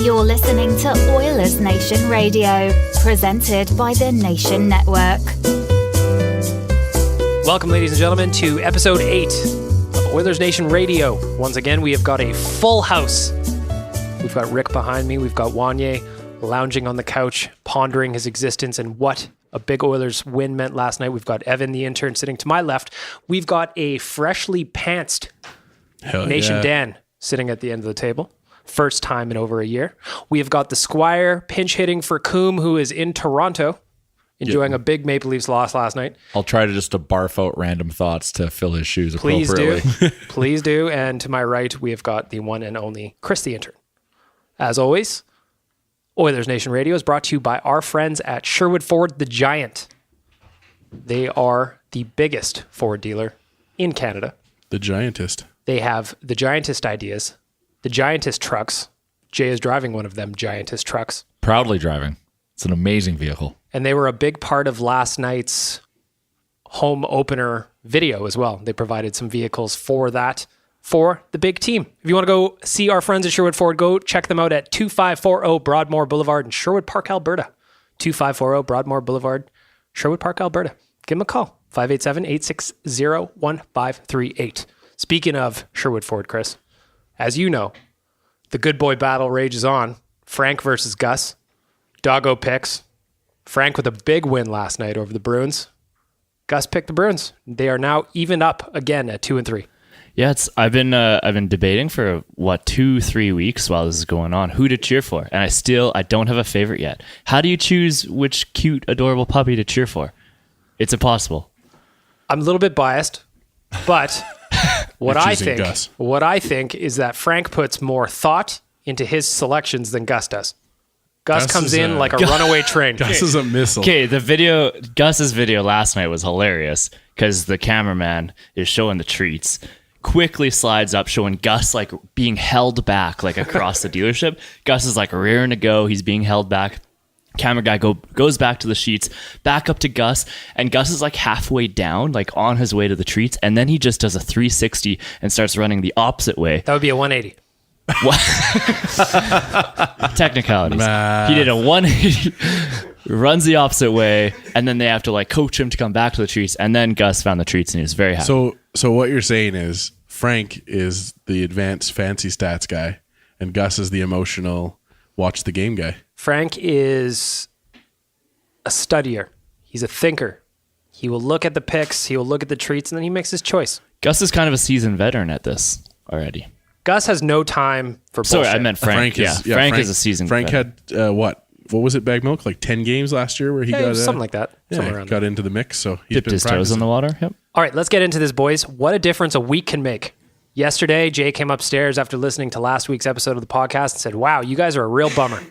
You're listening to Oilersnation Radio, presented by the Nation Network. Welcome, ladies and gentlemen, to episode 8 of Oilersnation Radio. Once again, we have got a full house. We've got Rick behind me. We've got Wanye lounging on the couch, pondering his existence and what a big Oilers win meant last night. We've got Evan, the intern, sitting to my left. We've got a freshly pantsed Nation Dan sitting at the end of the table. First time in over a year. We have got the Squire pinch hitting for Cooom, who is in Toronto, enjoying a big Maple Leafs loss last night. I'll try to just barf out random thoughts to fill his shoes Please appropriately. do. Please do. And to my right, we have got the one and only Chris, the intern. As always, Oilers Nation Radio is brought to you by our friends at Sherwood Ford, the Giant. They are the biggest Ford dealer in Canada. The Giantest. They have the Giantest ideas, the Giantest trucks. Jay is driving one of them Giantest trucks. Proudly driving. It's an amazing vehicle. And they were a big part of last night's home opener video as well. They provided some vehicles for that, for the big team. If you want to go see our friends at Sherwood Ford, go check them out at 2540 Broadmoor Boulevard in Sherwood Park, Alberta. 2540 Broadmoor Boulevard, Sherwood Park, Alberta. Give them a call, 587-860-1538. Speaking of Sherwood Ford, Chris, as you know, the good boy battle rages on. Frank versus Gus. Doggo picks. Frank with a big win last night over the Bruins. Gus picked the Bruins. They are now even up again at 2-3. Yeah, I've been debating for 2-3 weeks while this is going on who to cheer for, and I don't have a favorite yet. How do you choose which cute, adorable puppy to cheer for? It's impossible. I'm a little bit biased, but what I think is that Frank puts more thought into his selections than Gus does. Gus comes in like a runaway train. Gus is a missile. Okay, Gus's video last night was hilarious because the cameraman is showing the treats, quickly slides up showing Gus like being held back like across the dealership. Gus is like rearing to go. He's being held back. Camera guy goes back to the sheets, back up to Gus, and Gus is like halfway down, like on his way to the treats, and then he just does a 360 and starts running the opposite way. That would be a 180. Technicalities. He did a 180, runs the opposite way, and then they have to like coach him to come back to the treats, and then Gus found the treats and he was very happy. So what you're saying is Frank is the advanced fancy stats guy, and Gus is the emotional watch the game guy. Frank is a studier. He's a thinker. He will look at the picks, he will look at the treats, and then he makes his choice. Gus is kind of a seasoned veteran at this already. Gus has no time for bullshit. Sorry, I meant Frank. Frank is a seasoned Frank veteran. had what was it, Baggedmilk? Like 10 games last year where he got something like that. Got into the mix. So he's dipped his toes in the water. Yep. All right, let's get into this, boys. What a difference a week can make. Yesterday, Jay came upstairs after listening to last week's episode of the podcast and said, wow, you guys are a real bummer.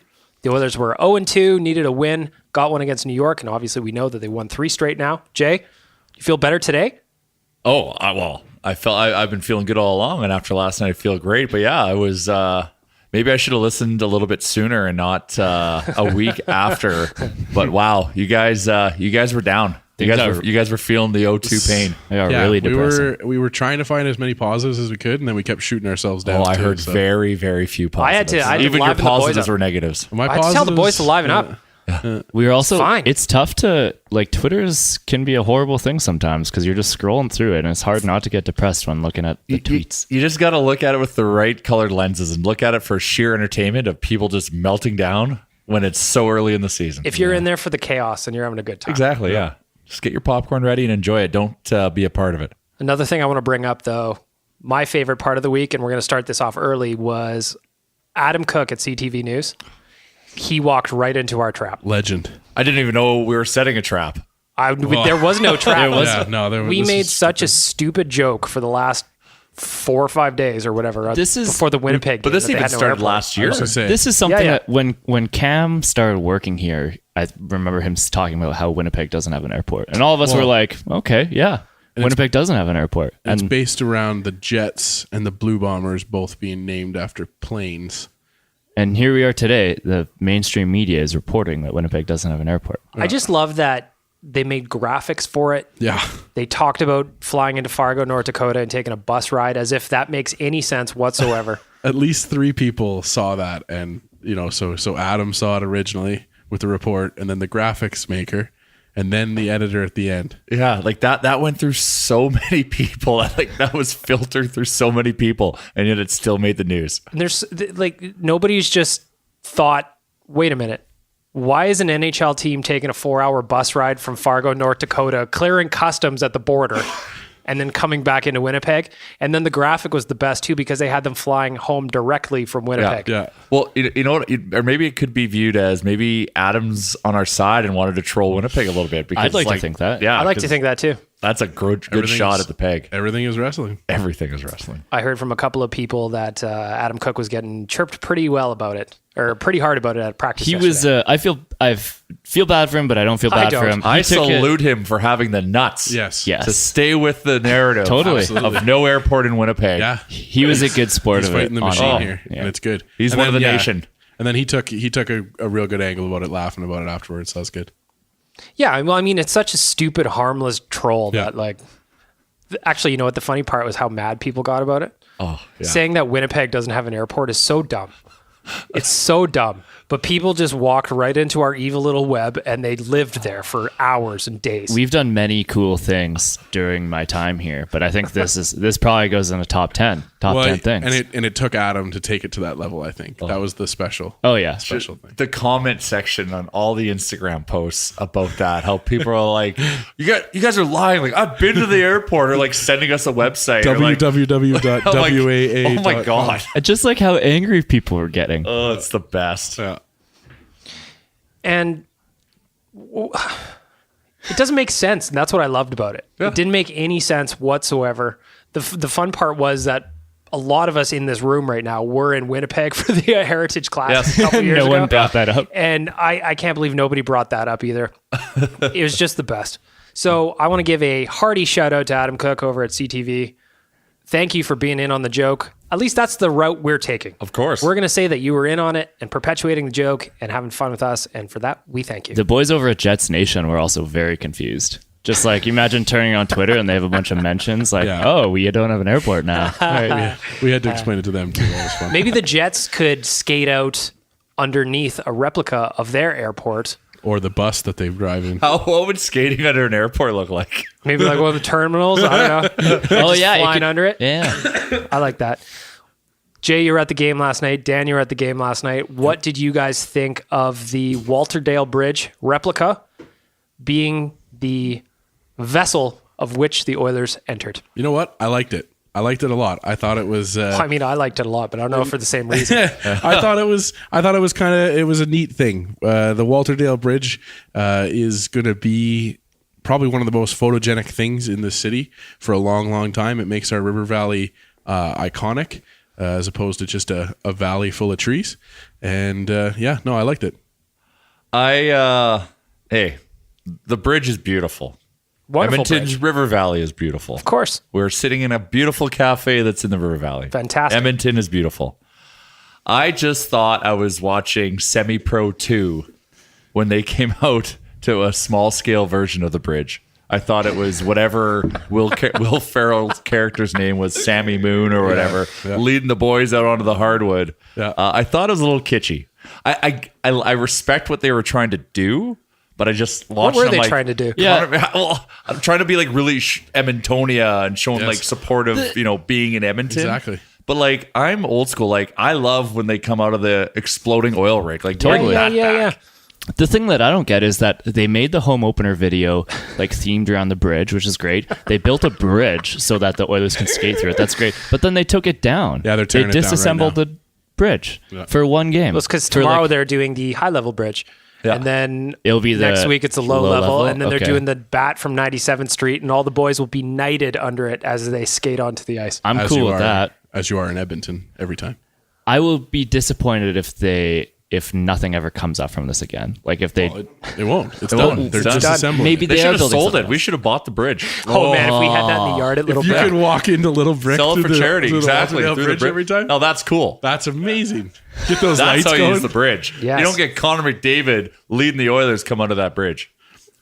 The Oilers were 0-2, needed a win, got one against New York, and obviously we know that they won 3 straight now. Jay, you feel better today? Oh, I've been feeling good all along, and after last night, I feel great. But yeah, I was. Maybe I should have listened a little bit sooner and not a week after. But wow, you guys were down. You guys were feeling the 0-2 pain. They are really depressing. We were trying to find as many positives as we could, and then we kept shooting ourselves down. I heard very, very few positives. I had to even your positives were negatives. I had to tell the boys to liven up. We were also fine. It's tough to Twitter's can be a horrible thing sometimes because you're just scrolling through it and it's hard not to get depressed when looking at the tweets. You just got to look at it with the right colored lenses and look at it for sheer entertainment of people just melting down when it's so early in the season. If you're in there for the chaos and you're having a good time. Exactly, yeah. Just get your popcorn ready and enjoy it. Don't be a part of it. Another thing I want to bring up, though, my favorite part of the week, and we're going to start this off early, was Adam Cook at CTV News. He walked right into our trap. Legend. I didn't even know we were setting a trap. There was no trap. We made such a stupid joke for the last 4 or 5 days or whatever. Before the Winnipeg game. But this even started last year. This is something that when Cam started working here, I remember him talking about how Winnipeg doesn't have an airport. And all of us were like, okay, yeah. Winnipeg doesn't have an airport. It's based around the Jets and the Blue Bombers both being named after planes. And here we are today. The mainstream media is reporting that Winnipeg doesn't have an airport. I just love that they made graphics for it. Yeah. They talked about flying into Fargo, North Dakota and taking a bus ride as if that makes any sense whatsoever. At least 3 people saw that and So Adam saw it originally with the report, and then the graphics maker, and then the editor at the end. Yeah, like that went through so many people. Like that was filtered through so many people, and yet it still made the news. And there's like nobody's just thought, wait a minute, why is an NHL team taking a 4-hour bus ride from Fargo, North Dakota, clearing customs at the border, and then coming back into Winnipeg? And then the graphic was the best too, because they had them flying home directly from Winnipeg. Yeah. Well, you know what? Or maybe it could be viewed as maybe Adam's on our side and wanted to troll Winnipeg a little bit. Because I'd like to think that. Yeah, I like to think that too. that's a good shot at the peg. Everything is wrestling. Everything is wrestling. I heard from a couple of people that Adam Cook was getting chirped pretty well about it, or pretty hard about it at practice. He yesterday. was. I feel bad for him, but I don't feel bad for him. I salute him for having the nuts. Yes. To stay with the narrative. Totally. Of no airport in Winnipeg. Yeah. He was a good sport He's of it. fighting the machine here, and it's good. He's And one of then, the nation. And then he took a real good angle about it, laughing about it afterwards. So that's good. Yeah, well, I mean, it's such a stupid, harmless troll Yeah. that, like, actually, you know what? The funny part was how mad people got about it. Oh, yeah. Saying that Winnipeg doesn't have an airport is so dumb. It's so dumb. But people just walked right into our evil little web, and they lived there for hours and days. We've done many cool things during my time here, but I think this probably goes in the top 10 things. And it took Adam to take it to that level. I think that was the special. Oh yeah, Special thing. The comment section on all the Instagram posts about that, how people are like, you guys are lying. Like, I've been to the airport, or like sending us a website. www.waa. Oh my God. just like how angry people were getting. Oh, it's the best. Yeah. And it doesn't make sense. And that's what I loved about it. Yeah. It didn't make any sense whatsoever. The fun part was that a lot of us in this room right now were in Winnipeg for the Heritage Class Yes. a couple years No ago. one brought that up. And I can't believe nobody brought that up either. It was just the best. So I want to give a hearty shout out to Adam Cook over at CTV. Thank you for being in on the joke. At least that's the route we're taking. Of course. We're going to say that you were in on it and perpetuating the joke and having fun with us. And for that, we thank you. The boys over at Jets Nation were also very confused. Just like, you imagine turning on Twitter and they have a bunch of mentions like, Yeah. oh, we don't have an airport now. We had to explain it to them too. That was fun. Maybe the Jets could skate out underneath a replica of their airport. Or the bus that they drive in. What would skating under an airport look like? Maybe like one of the terminals. I don't know. Oh yeah, Flying under it. Yeah. I like that. Jay, you were at the game last night. Dan, you were at the game last night. What did you guys think of the Walterdale Bridge replica being the vessel of which the Oilers entered? You know what? I liked it. I liked it a lot. I thought it was. I mean, I liked it a lot, but I don't know for the same reason. I thought it was it was a neat thing. The Walterdale Bridge is going to be probably one of the most photogenic things in the city for a long, long time. It makes our river valley iconic, as opposed to just a valley full of trees. And I liked it. Hey, the bridge is beautiful. Wonderful Edmonton's bridge. river valley is beautiful. Of course. We're sitting in a beautiful cafe that's in the river valley. Fantastic. Edmonton is beautiful. I just thought I was watching Semi Pro 2 when they came out to a small scale version of the bridge. I thought it was whatever Will Ferrell's character's name was, Sammy Moon or whatever, leading the boys out onto the hardwood. Yeah. I thought it was a little kitschy. I respect what they were trying to do, but I just watched. What were they trying to do? Yeah. Well, I'm trying to be like really Edmontonia and showing like supportive, being in Edmonton. Exactly. But like, I'm old school. Like, I love when they come out of the exploding oil rig. Like, Totally. bring that back. The thing that I don't get is that they made the home opener video like themed around the bridge, which is great. They built a bridge so that the Oilers can skate through it. That's great. But then they took it down. Yeah, they're tearing it down right disassembled now. the bridge for one game. Well, it's because For, tomorrow like, they're doing the high level bridge. Yeah. And then It'll be the next week it's a low, low level. level? And then they're Okay. doing the bat from 97th Street, and all the boys will be knighted under it as they skate onto the ice. I'm As cool you with are- that. As you are in Edmonton every time. I will be disappointed if nothing ever comes up from this again. Like if they It won't. It's won't. done. They're It's done. disassembling. Maybe it. They They should are have building sold it. something We else. should have bought the bridge. Oh, man, if we had that in the yard at Little If you Brick. could walk into Little Brick Sell it through for the- charity. through the Exactly. Walterdale Through the Bridge bridge every time. No, that's cool. That's amazing. Get those That's lights how you going. use the bridge. Yes. You don't get Connor McDavid leading the Oilers come under that bridge.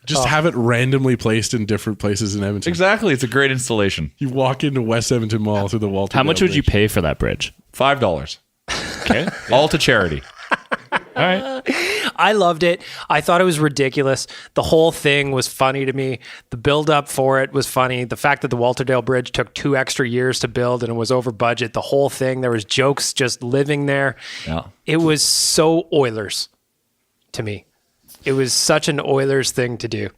Just have it randomly placed in different places in Edmonton. Exactly. It's a great installation. You walk into West Edmonton Mall through the Walterdale How much would you Bridge. pay for that bridge? $5. Okay. All to charity. right. I loved it. I thought it was ridiculous. The whole thing was funny to me. The build up for it was funny. The fact that the Walterdale Bridge took 2 extra years to build and it was over budget. The whole thing, there was jokes just living there. Yeah. It was so Oilers to me. It was such an Oilers thing to do.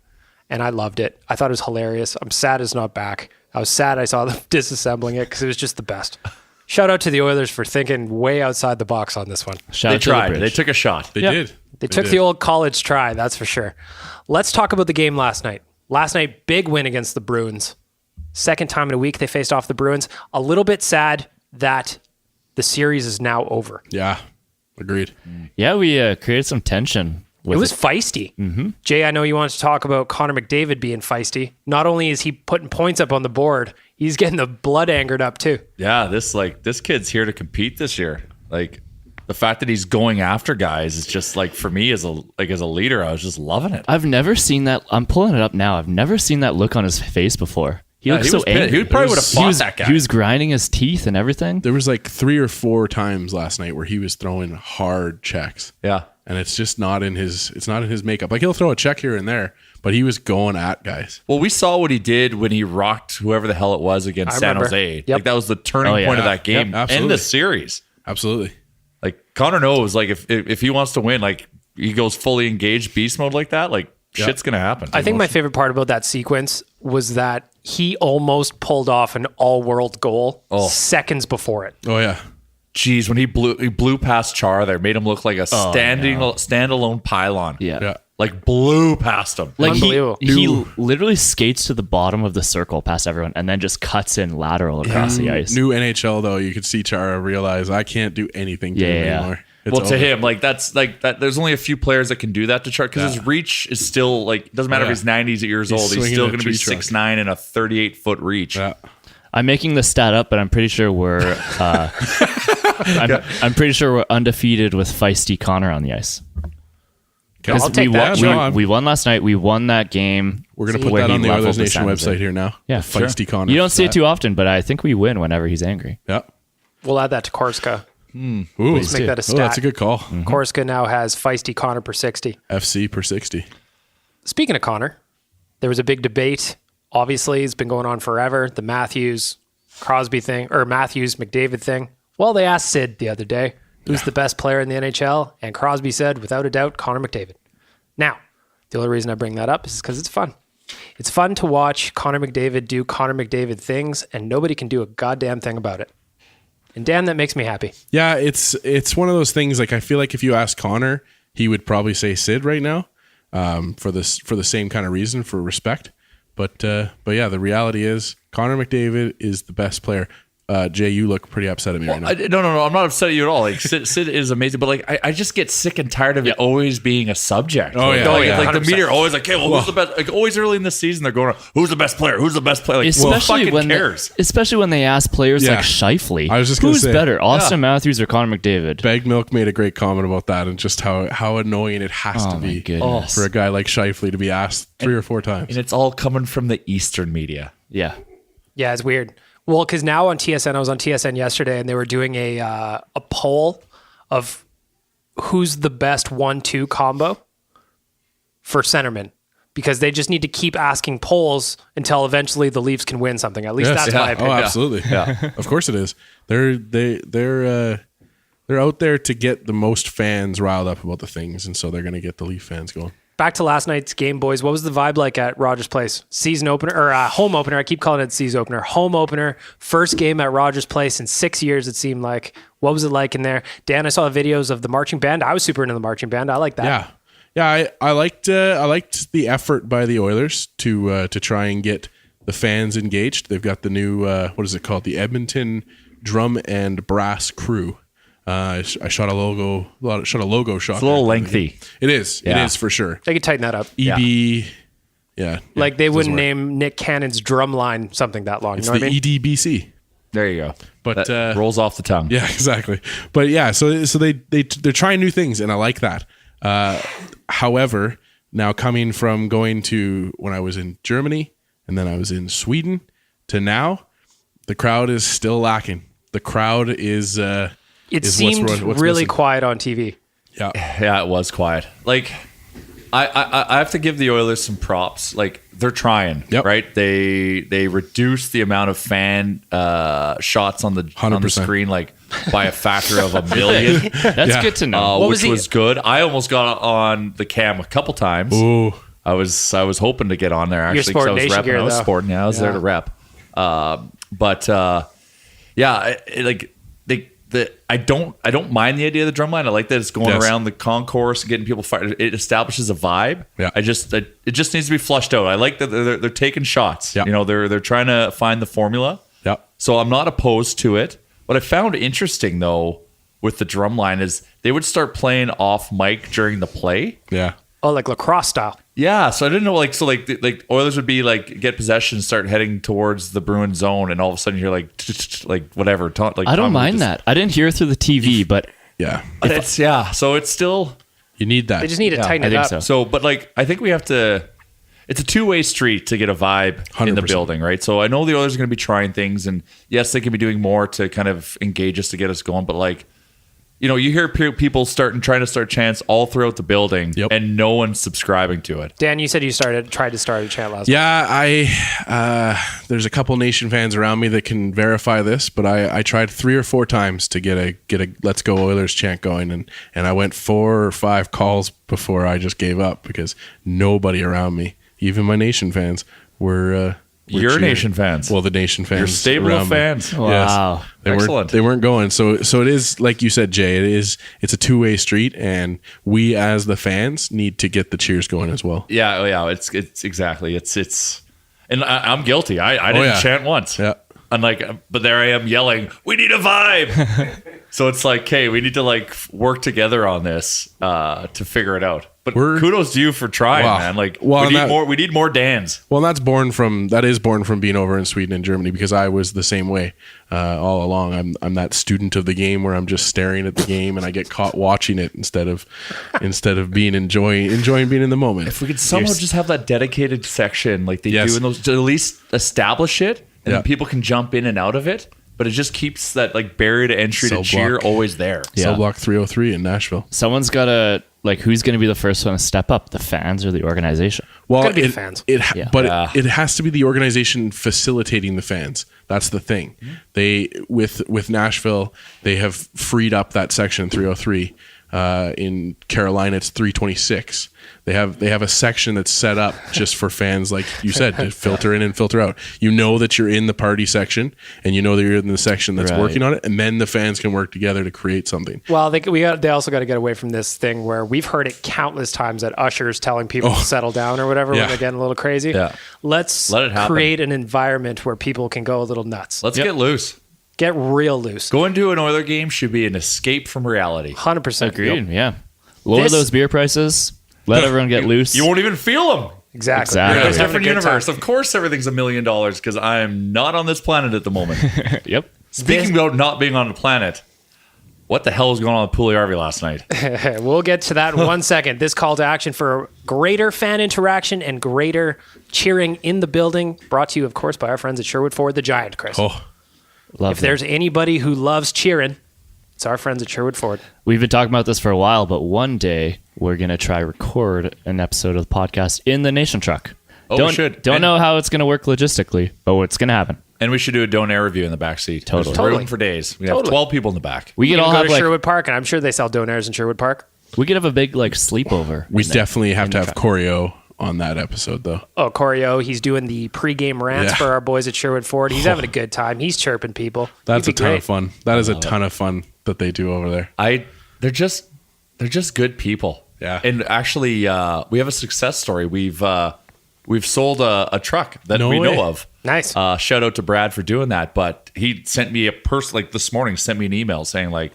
And I loved it. I thought it was hilarious. I'm sad it's not back. I was sad I saw them disassembling it because it was just the best. Shout out to the Oilers for thinking way outside the box on this one. Shout They out to the tried. Bridge. They took a shot. They did. They took the old college try, that's for sure. Let's talk about the game last night. Last night, big win against the Bruins. Second time in a week they faced off the Bruins. A little bit sad that the series is now over. Yeah, agreed. Yeah, we created some tension. It was feisty. Mm-hmm. Jay, I know you wanted to talk about Connor McDavid being feisty. Not only is he putting points up on the board, he's getting the blood angered up too. Yeah, this kid's here to compete this year. Like the fact that he's going after guys is just like, for me as a leader, I was just loving it. I've never seen that. I'm pulling it up now. I've never seen that look on his face before. He looks so was pissed. angry. He probably would have fought that guy. He was grinding his teeth and everything. There was like 3 or 4 times last night where he was throwing hard checks. Yeah. And it's just not in his makeup. Like he'll throw a check here and there, but he was going at guys. Well, we saw what he did when he rocked whoever the hell it was against San remember. Jose. Yep. Like that was the turning point of that game Yep, and the series. Absolutely. Like Connor knows, like if he wants to win, like he goes fully engaged beast mode like that, like shit's gonna happen. I think my favorite part about that sequence was that he almost pulled off an all-world goal seconds before it. Oh yeah. Jeez, when he blew past Char there, made him look like a standalone pylon. Yeah. Like blew past him. Like Unbelievable. he literally skates to the bottom of the circle past everyone and then just cuts in lateral across the ice. New NHL though, you could see Chara realize I can't do anything to him anymore. It's Well, to over. him, like that's like that. There's only a few players that can do that to Char because his reach is still like it doesn't matter if he's 90 years old. He's swinging still a going to be tree trunk. 6'9" and a 38-foot reach. Yeah. I'm making the stat up, but I'm pretty sure we're I'm pretty sure we're undefeated with feisty Connor on the ice. I'll take that. We won last night. We won that game. We're gonna put where that he on the leveled Oilers Nation San Jose. website here now. Yeah, The feisty Connor. You don't see it stat. too often, but I think we win whenever he's angry. Yeah. We'll add that to Korska. Ooh, Let's make that a stat. that's a good call. Korska now has feisty Connor per 60. FC per 60. Speaking of Connor, there was a big debate. Obviously, it's been going on forever. The Matthews Crosby thing, or Matthews McDavid thing. Well, they asked Sid the other day, who's the best player in the NHL? And Crosby said, without a doubt, Connor McDavid. Now, the only reason I bring that up is because it's fun. It's fun to watch Connor McDavid do Connor McDavid things, and nobody can do a goddamn thing about it. And damn, that makes me happy. Yeah, it's one of those things. Like I feel like if you ask Connor, he would probably say Sid right now, for the same kind of reason, for respect. But yeah, the reality is Connor McDavid is the best player. Jay, you look pretty upset at me right now. No, I'm not upset at you at all. Like Sid is amazing, but like I just get sick and tired of it always being a subject. Oh, like, yeah. like, Yeah, like the 100%. media are always like, "Okay, well, who's the best?" Like always early in the season, they're going, "Who's the best player? Who's the best player?" Like, Especially who fucking cares? especially when they ask players Yeah. like Shifley. I was just gonna who's say. better, Austin Matthews or Connor McDavid? Baggedmilk made a great comment about that and just how annoying it has to Oh, my be goodness. for a guy like Shifley to be asked 3 or 4 times. And it's all coming from the Eastern media. Yeah. Yeah, it's weird. Well, because now on TSN, I was on TSN yesterday, and they were doing a poll of who's the best 1-2 combo for centerman, because they just need to keep asking polls until eventually the Leafs can win something. At least Yes, that's yeah. my Oh, opinion. absolutely. Yeah, of course it is. They're out there to get the most fans riled up about the things, and so they're going to get the Leaf fans going. Back to last night's game, boys. What was the vibe like at Rogers Place? Season opener, or home opener. I keep calling it season opener. Home opener. First game at Rogers Place in 6 years, it seemed like. What was it like in there? Dan, I saw videos of the marching band. I was super into the marching band. I like that. Yeah. I liked the effort by the Oilers to try and get the fans engaged. They've got the new what is it called? The Edmonton Drum and Brass Crew. I shot a logo shot. It's a little lengthy. It is. Yeah. It is for sure. They could tighten that up. EB. Yeah. Like they it doesn't wouldn't work. name Nick Cannon's drum line something that long. It's You know the what I mean? EDBC. There you go. But That rolls off the tongue. Yeah, exactly. But yeah, so they're trying new things, and I like that. However, now coming from going to when I was in Germany and then I was in Sweden to now, the crowd is still lacking. The crowd is. It is seemed what's really missing. quiet on TV. Yeah, it was quiet. Like, I have to give the Oilers some props. Like, they're trying, right? They reduced the amount of fan shots on the screen, like, by a factor of 1 million. That's good to know. Which was good. I almost got on the cam a couple times. Ooh. I was hoping to get on there, actually, because I was repping. I was sporting. Yeah, I was there to rep. I don't mind the idea of the drumline. I like that it's going around the concourse and getting people fired. It establishes a vibe. Yeah. It just needs to be flushed out. I like that they're taking shots. Yeah. You know, they're trying to find the formula. Yeah. So I'm not opposed to it. What I found interesting though with the drumline is they would start playing off mic during the play. Yeah. Oh, like lacrosse style. Yeah, so I didn't know, like Oilers would be like get possession, start heading towards the Bruins zone, and all of a sudden you're like whatever. I don't mind that. I didn't hear it through the TV, but Yeah. So it's still You need that. They just need to tighten I it think up. so. so, but like I think we have to. It's a two-way street to get a vibe in the 100%. building, right? So I know the Oilers are going to be trying things, and yes, they can be doing more to kind of engage us to get us going, but like. You know, you hear people trying to start chants all throughout the building, and no one's subscribing to it. Dan, you said you tried to start a chant last night. Yeah, there's a couple Nation fans around me that can verify this, but I tried 3 or 4 times to get a Let's Go Oilers chant going, and I went 4 or 5 calls before I just gave up because nobody around me, even my Nation fans, were Your cheering. Nation fans. Well, the Nation fans. Your stable around of me. fans. Wow. Excellent. They weren't going. So it is, like you said, Jay, it's a two-way street, and we as the fans need to get the cheers going as well. Yeah. It's exactly. It's and I'm guilty. I didn't chant once. Yeah. I'm like, but there I am yelling, we need a vibe. So it's like, hey, we need to like work together on this to figure it out. But kudos to you for trying, man. Like, we need more Dans. Well, that is born from being over in Sweden and Germany, because I was the same way all along. I'm that student of the game where I'm just staring at the game and I get caught watching it instead of being enjoying being in the moment. If we could somehow just have that dedicated section like they do in those, to at least establish it, and then people can jump in and out of it. But it just keeps that like barrier to entry to cheer always there. Cell block 303 in Nashville. Someone's got to, like, who's going to be the first one to step up, the fans or the organization? Well, Gotta be the fans. It has to be the organization facilitating the fans. That's the thing. They with Nashville, they have freed up that section 303. In Carolina, it's 326. They have a section that's set up just for fans, like you said, to filter in and filter out. You know that you're in the party section, and you know that you're in the section that's working on it, and then the fans can work together to create something. Well, they also got to get away from this thing where we've heard it countless times that ushers telling people to settle down or whatever when they're getting a little crazy. Yeah. Let it create an environment where people can go a little nuts. Let's get loose. Get real loose. Going to an Oiler game should be an escape from reality. 100%. Agreed, yeah. Lower those beer prices. Let everyone get loose. You won't even feel them. Exactly. You're in a different universe. Of course, everything's $1 million because I'm not on this planet at the moment. Yep. Speaking about not being on the planet, what the hell was going on with Pooley Harvey last night? We'll get to that in 1 second. This call to action for greater fan interaction and greater cheering in the building, brought to you, of course, by our friends at Sherwood Ford, the Giant, Chris. Love if there's anybody who loves cheering, it's our friends at Sherwood Ford. We've been talking about this for a while, but one day we're going to try record an episode of the podcast in the Nation truck. We should. Don't know how it's going to work logistically, but it's going to happen. And we should do a Don't Air review in the back seat. Totally. There's room for days. We have 12 people in the back. We could You all can go have to like Sherwood Park, and I'm sure they sell donairs in Sherwood Park. we could have a big like sleepover. We definitely have to have choreo on that episode, though. Oh, Choreo, he's doing the pregame rants for our boys at Sherwood Ford. He's having a good time. He's chirping people. That's a He'd be ton great. of fun. That is a ton of fun that they do over there. They're just good people. Yeah. And actually, we have a success story. We've sold a truck that we know of. Nice. Shout out to Brad for doing that. But he sent me this morning, sent me an email saying like,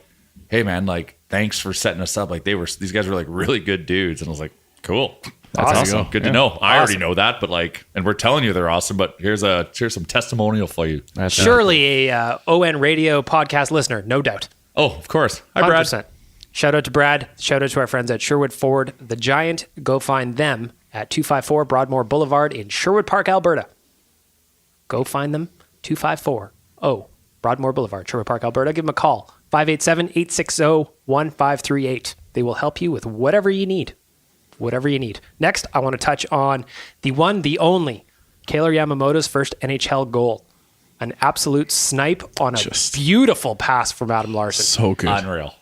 "Hey man, like thanks for setting us up. Like these guys were like really good dudes." And I was like, "Cool, that's awesome. Good to know. I already know that, but like, and we're telling you they're awesome. But here's some testimonial for you. Surely a ON Radio podcast listener, no doubt. Oh, of course. Hi, Brad. 100%. Shout out to Brad. Shout out to our friends at Sherwood Ford, the Giant. Go find them at 254 Broadmoor Boulevard in Sherwood Park, Alberta. Go find them, 254 Broadmoor Boulevard, Sherwood Park, Alberta. Give them a call, 587-860-1538. They will help you with whatever you need. Whatever you need. Next, I want to touch on the one, the only, Kailer Yamamoto's first NHL goal. An absolute snipe on a beautiful pass from Adam Larsson. So good. Unreal.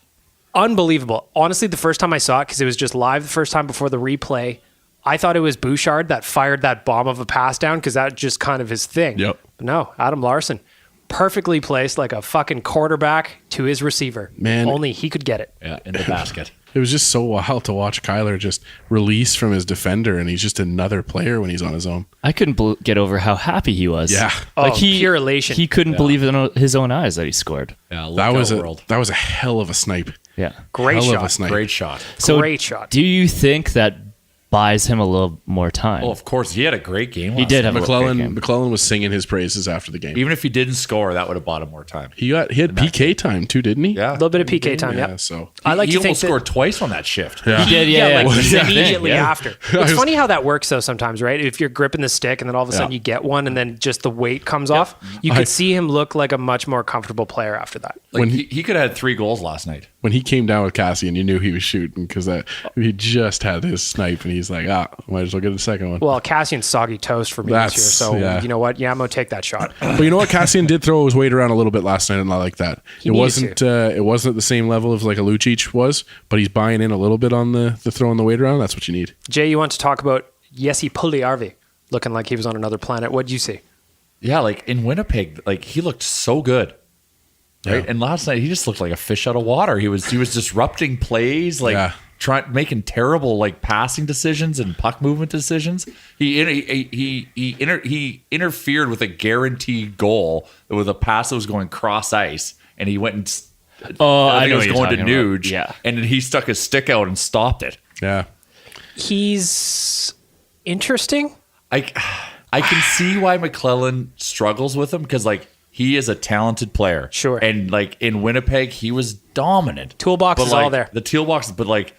Unbelievable. Honestly, the first time I saw it, because it was just live the first time before the replay, I thought it was Bouchard that fired that bomb of a pass down, because that's just kind of his thing. Yep. But no, Adam Larsson. Perfectly placed like a fucking quarterback to his receiver. Man. Only he could get it. Yeah, in the basket. It was just so wild to watch Kyler just release from his defender, and he's just another player when he's on his own. I couldn't get over how happy he was. Yeah. Pure elation. He couldn't believe in his own eyes that he scored. Yeah, That was a hell of a snipe. Yeah. Great Hell shot. of a snipe. Great shot. So Great shot. do you think that buys him a little more time? Oh, of course. He had a great game. He did have a great game. McClellan was singing his praises after the game. Even if he didn't score, that would have bought him more time. He had PK time too, didn't he? Yeah. A little bit of PK time, Yeah. yep. So I like he to think almost that- scored twice on that shift. yeah. He did, yeah. like Same thing, immediately yeah. after. It's funny how that works though sometimes, right? If you're gripping the stick and then all of a sudden you get one and then just the weight comes off, you could see him look like a much more comfortable player after that. Like When he could have had 3 goals last night. When he came down with Cassian, you knew he was shooting because he just had his snipe, and he's like, might as well get a second one. Well, Cassian's soggy toast for me this year, so yeah. you know what? Yamo, take that shot. But you know what? Cassian did throw his weight around a little bit last night, and I like that. It needed wasn't at the same level of like a Lucic was, but he's buying in a little bit on the throwing the weight around. That's what you need. Jay, you want to talk about Jesse Puljujärvi looking like he was on another planet. What'd you see? Yeah, like in Winnipeg, like he looked so good. Right? Yeah. And last night he just looked like a fish out of water. He was disrupting plays, like making terrible like passing decisions and puck movement decisions. He interfered with a guaranteed goal with a pass that was going cross ice, and he went and I think know it was what you're going to talking about. Nuge, Yeah. and then he stuck his stick out and stopped it. Yeah. He's interesting. I can see why McClellan struggles with him, because like he is a talented player. Sure. And like in Winnipeg, he was dominant. Toolbox But, is like, all there. The toolbox, but like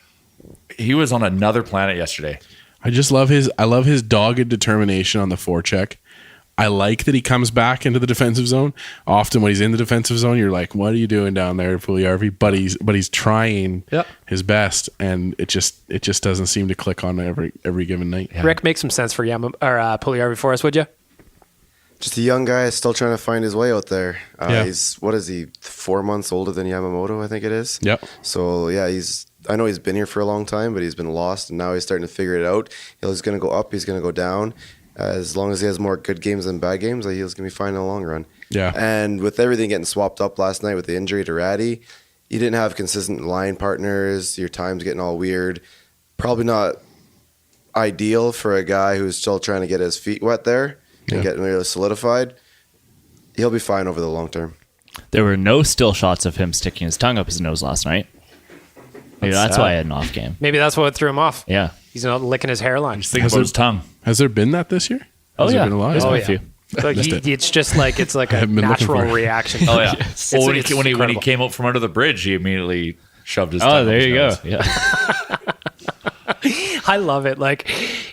he was on another planet yesterday. I just love his dogged determination on the forecheck. I like that he comes back into the defensive zone. Often when he's in the defensive zone, you're like, what are you doing down there, Puljujärvi? But he's trying his best, and it just doesn't seem to click on every given night. Yeah. Rick, make some sense for Puljujärvi for us, would you? Just a young guy still trying to find his way out there. Yeah. He's, what is he, 4 months older than Yamamoto, I think it is. Yep. So, yeah, I know he's been here for a long time, but he's been lost, and now he's starting to figure it out. He's going to go up, he's going to go down. As long as he has more good games than bad games, he's going to be fine in the long run. Yeah. And with everything getting swapped up last night with the injury to Ratty, you didn't have consistent line partners. Your time's getting all weird. Probably not ideal for a guy who's still trying to get his feet wet there and get really solidified. He'll be fine over the long term. There were no still shots of him sticking his tongue up his nose last night. Maybe that's why I had an off game. Maybe that's what threw him off. Yeah. He's not licking his hairline. Just think about his tongue. Has there been that this year? Has there been a lot? There's Oh, been a yeah. few. So it's just like it's like a haven't been looking natural for it. reaction. Oh yeah. It's- Well, it's when he incredible. came up from under the bridge, he immediately shoved his tongue Oh, up there his you go. nose. Yeah. I love it. Like,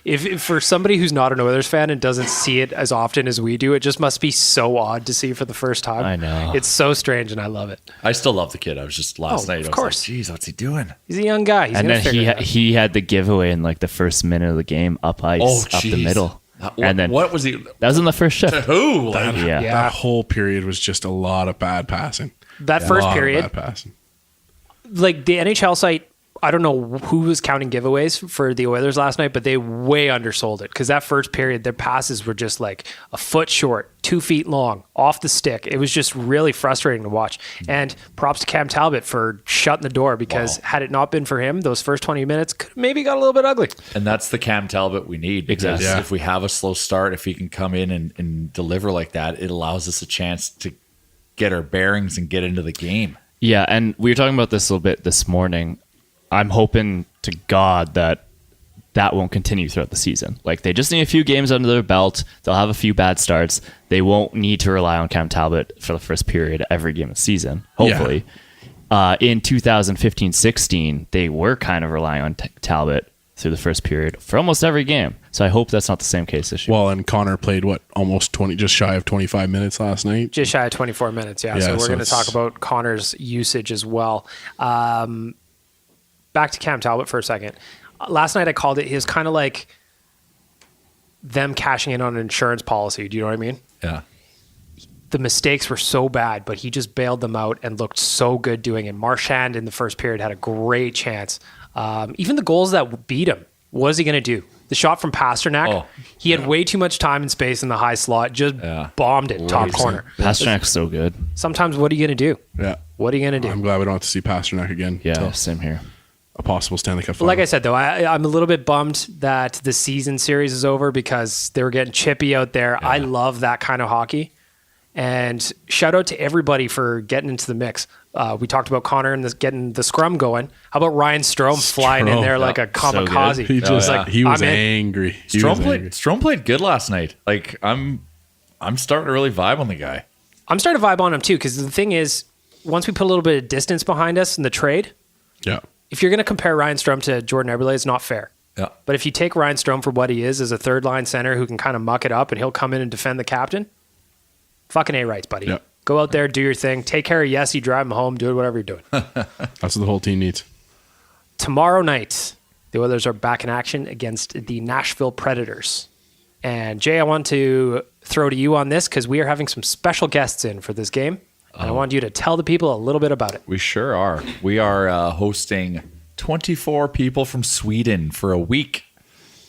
if for somebody who's not an Oilers fan and doesn't see it as often as we do, it just must be so odd to see for the first time. I know. It's so strange, and I love it. I still love the kid. I was just last night. of I was course. like, geez, what's he doing? He's a young guy. He's And gonna then figure it out. he had the giveaway in like the first minute of the game up ice, Oh, up the jeez. middle. And then what was he? That was in the first shift. Who? Like, Yeah. Yeah. That whole period was just a lot of bad passing. That A first lot of period, bad passing. like the NHL site, I don't know who was counting giveaways for the Oilers last night, but they way undersold it, because that first period, their passes were just like a foot short, 2 feet long, off the stick. It was just really frustrating to watch. And props to Cam Talbot for shutting the door, because had it not been for him, those first 20 minutes could have maybe got a little bit ugly. And that's the Cam Talbot we need, because Exactly. Yeah. if we have a slow start, if he can come in and deliver like that, it allows us a chance to get our bearings and get into the game. Yeah, and we were talking about this a little bit this morning. I'm hoping to God that won't continue throughout the season. Like, they just need a few games under their belt. They'll have a few bad starts. They won't need to rely on Cam Talbot for the first period every game of the season, hopefully. In 2015-16, they were kind of relying on Talbot through the first period for almost every game. So I hope that's not the same case this year. Well, and Connor played almost 20, just shy of 25 minutes last night. Just shy of 24 minutes, yeah. Yeah, So we're so going to it's- talk about Connor's usage as well. back to Cam Talbot for a second. Last night I called it, he was kind of like them cashing in on an insurance policy. Do you know what I mean? Yeah. The mistakes were so bad, but he just bailed them out and looked so good doing it. Marchand in the first period had a great chance. Even the goals that beat him, what is he going to do? The shot from Pasternak, he had way too much time and space in the high slot, just bombed it top corner. Pasternak's so good. Sometimes what are you going to do? Yeah. What are you going to do? I'm glad we don't have to see Pasternak again. Yeah, same here. A possible Stanley Cup But final. like I said, though, I'm a little bit bummed that the season series is over because they were getting chippy out there. Yeah. I love that kind of hockey. And shout out to everybody for getting into the mix. We talked about Connor and getting the scrum going. How about Ryan Strome flying in there like a kamikaze? So he just he was angry. Strome played good last night. Like I'm starting to really vibe on the guy. I'm starting to vibe on him too because the thing is, once we put a little bit of distance behind us in the trade, if you're going to compare Ryan Strome to Jordan Eberle, it's not fair. Yeah. But if you take Ryan Strome for what he is as a third line center who can kind of muck it up and he'll come in and defend the captain, fucking A-rights, buddy. Yeah. Go out there, do your thing. Take care of Yessie, drive him home, do whatever you're doing. That's what the whole team needs. Tomorrow night, the Oilers are back in action against the Nashville Predators. And Jay, I want to throw to you on this because we are having some special guests in for this game. And I want you to tell the people a little bit about it. We sure are. We are hosting 24 people from Sweden for a week.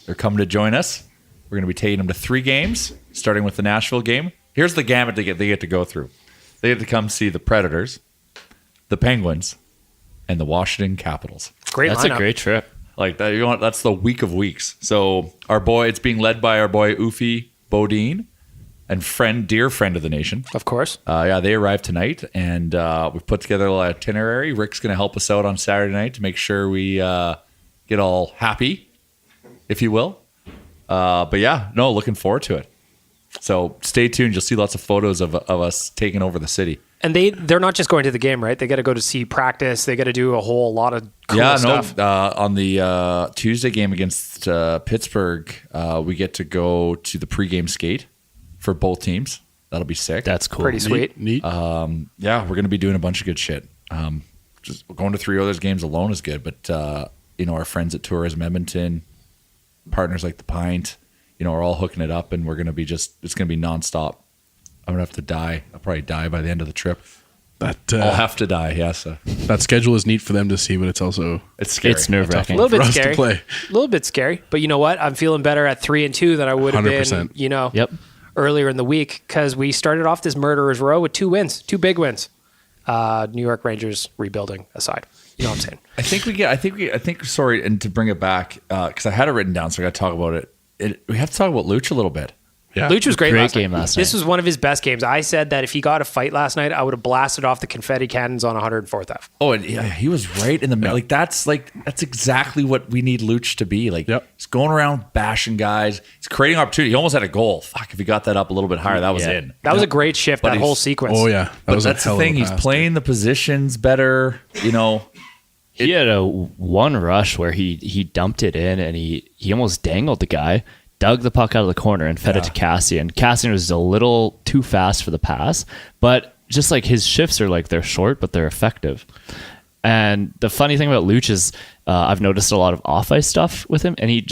They're coming to join us. We're going to be taking them to 3 games, starting with the Nashville game. Here's the gamut they get to go through. They get to come see the Predators, the Penguins, and the Washington Capitals. Great That's lineup. a great trip. Like that, that's the week of weeks. So it's being led by our boy Ufi Bodine and dear friend of the nation. Of course. They arrived tonight, and we've put together a little itinerary. Rick's going to help us out on Saturday night to make sure we get all happy, if you will. Looking forward to it. So stay tuned. You'll see lots of photos of us taking over the city. And they're not just going to the game, right? They got to go to see practice. They got to do a whole lot of cool stuff. On the Tuesday game against Pittsburgh, we get to go to the pregame skate for both teams. That'll be sick. That's cool. Pretty sweet. Neat. We're going to be doing a bunch of good shit. Just going to 3 Oilers games alone is good, but our friends at Tourism Edmonton, partners like the Pint, are all hooking it up, and we're going to be it's going to be nonstop. I'm going to have to die. I'll probably die by the end of the trip. I'll have to die, yes. That schedule is neat for them to see, but it's also... It's scary. It's nerve-wracking. A little bit for us scary. to play. A little bit scary. But you know what? I'm feeling better at 3-2 than I would have 100%. been, earlier in the week because we started off this murderer's row with 2 wins, 2 big wins. New York Rangers rebuilding aside. You know what I'm saying? I think sorry, and to bring it back, because I had it written down, so I got to talk about it. We have to talk about Luch a little bit. Yeah. Luch was great last game night. last night. This was one of his best games. I said that if he got a fight last night, I would have blasted off the confetti cannons on 104th Ave. Oh, and he was right in the middle. That's exactly what we need Luch to be. He's going around bashing guys. He's creating opportunity. He almost had a goal. Fuck, if he got that up a little bit higher, that was in. That was a great shift, that whole sequence. Oh, yeah. That's the thing. He's playing the positions better, He had one rush where he dumped it in and he almost dangled the guy, dug the puck out of the corner and fed it to Cassian. Cassian was a little too fast for the pass, but just like his shifts are they're short, but they're effective. And the funny thing about Luch is I've noticed a lot of off-ice stuff with him, and he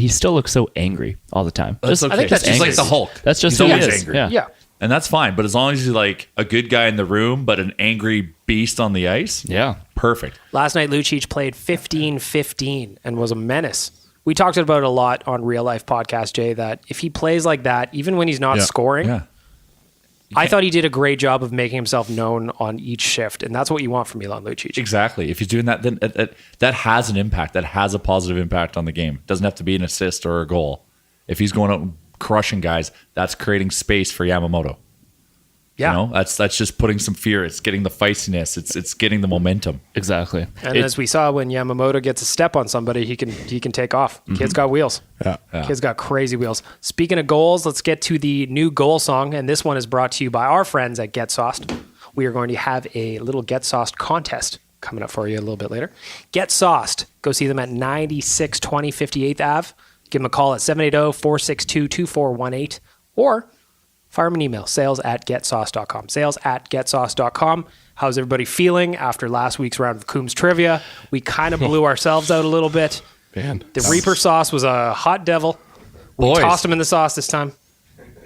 still looks so angry all the time. That's okay. I think that's just like the Hulk. That's just he's who he always is. angry. Yeah. And that's fine. But as long as he's a good guy in the room, but an angry beast on the ice, perfect. Last night, Lucic played 15-15 and was a menace. We talked about it a lot on Real Life Podcast, Jay, that if he plays like that, even when he's not scoring, I thought he did a great job of making himself known on each shift, and that's what you want from Milan Lucic. Exactly. If he's doing that, then that has an impact. That has a positive impact on the game. It doesn't have to be an assist or a goal. If he's going out and crushing guys, that's creating space for Yamamoto. Yeah. That's just putting some fear. It's getting the feistiness. It's getting the momentum. Exactly. And as we saw, when Yamamoto gets a step on somebody, he can take off. Kid's got wheels. Yeah. Kid's got crazy wheels. Speaking of goals, let's get to the new goal song. And this one is brought to you by our friends at Get Sauced. We are going to have a little Get Sauced contest coming up for you a little bit later. Get Sauced. Go see them at 9620 58th Ave. Give them a call at 780-462-2418 or fire him an email, sales@getsauce.com. Sales@getsauce.com. How's everybody feeling after last week's round of Coom's Trivia? We kind of blew ourselves out a little bit. Man, The Reaper sauce was a hot devil. We Boys. tossed him in the sauce this time.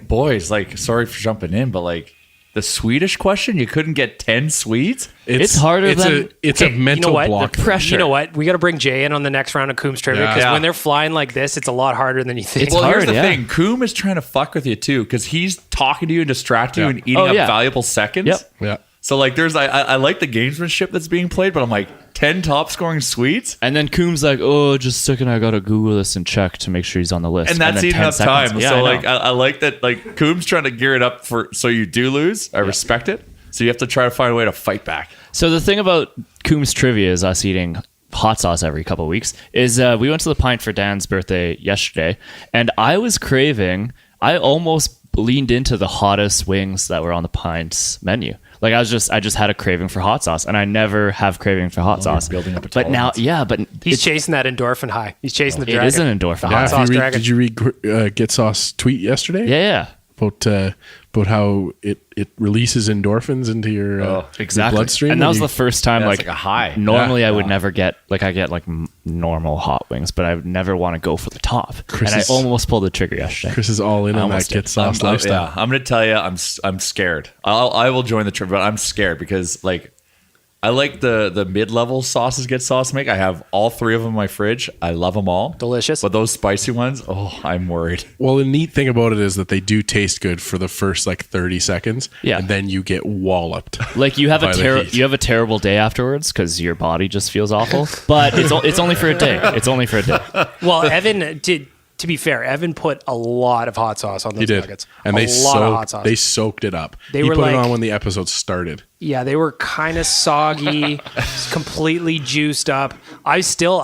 Boys, like, sorry for jumping in, but like the Swedish question, you couldn't get 10 Swedes? It's harder than- It's a mental block. The pressure. You know what? We got to bring Jay in on the next round of Coom's Trivia because Yeah. when they're flying like this, it's a lot harder than you think. It's Well, hard, here's the yeah. thing. Coom is trying to fuck with you too, because he's talking to you and distracting you and eating Oh, up yeah. valuable seconds. Yep. Yeah. So like I like the gamesmanship that's being played, but I'm like 10 top scoring Swedes? And then Coombs like, oh, just a second, I gotta Google this and check to make sure he's on the list. And that's then eating 10 up seconds. time. Yeah, So I know. like I like that like Coom's trying to gear it up for so you do lose. I respect it. So you have to try to find a way to fight back. So the thing about Coombs Trivia is us eating hot sauce every couple of weeks is we went to the Pint for Dan's birthday yesterday, and I was craving. I almost leaned into the hottest wings that were on the Pint's menu. Like I just had a craving for hot sauce, and I never have craving for hot sauce. building up a but now, tolerance. yeah, but He's chasing that endorphin high. He's chasing the dragon. it is an endorphin. Yeah, hot if sauce. you Dragon. did you read Get Sauce tweet yesterday? Yeah. About how it releases endorphins into your, your Exactly. bloodstream. And that when was you- the first time, Yeah, like, it's like a high. Normally, Yeah. I would never get, like, I get, like, normal hot wings, but I would never want to go for the top. Chris and I is- almost pulled the trigger yesterday. Chris is all in on that almost Get did. Sauce lifestyle. Yeah, I'm going to tell you, I'm scared. I will join the trip, but I'm scared because like I like the mid-level sauces Get Sauce make. I have all 3 of them in my fridge. I love them all. Delicious. But those spicy ones, I'm worried. Well, the neat thing about it is that they do taste good for the first like 30 seconds, Yeah. and then you get walloped. Like, you have By the heat. you have a terrible day afterwards because your body just feels awful. But it's only for a day. It's only for a day. Well, Evan did. To be fair, Evan put a lot of hot sauce on those He did, nuggets. and a they lot of hot sauce. they soaked it up. They he were put it like- on when the episode started. Yeah, they were kind of soggy, completely juiced up. I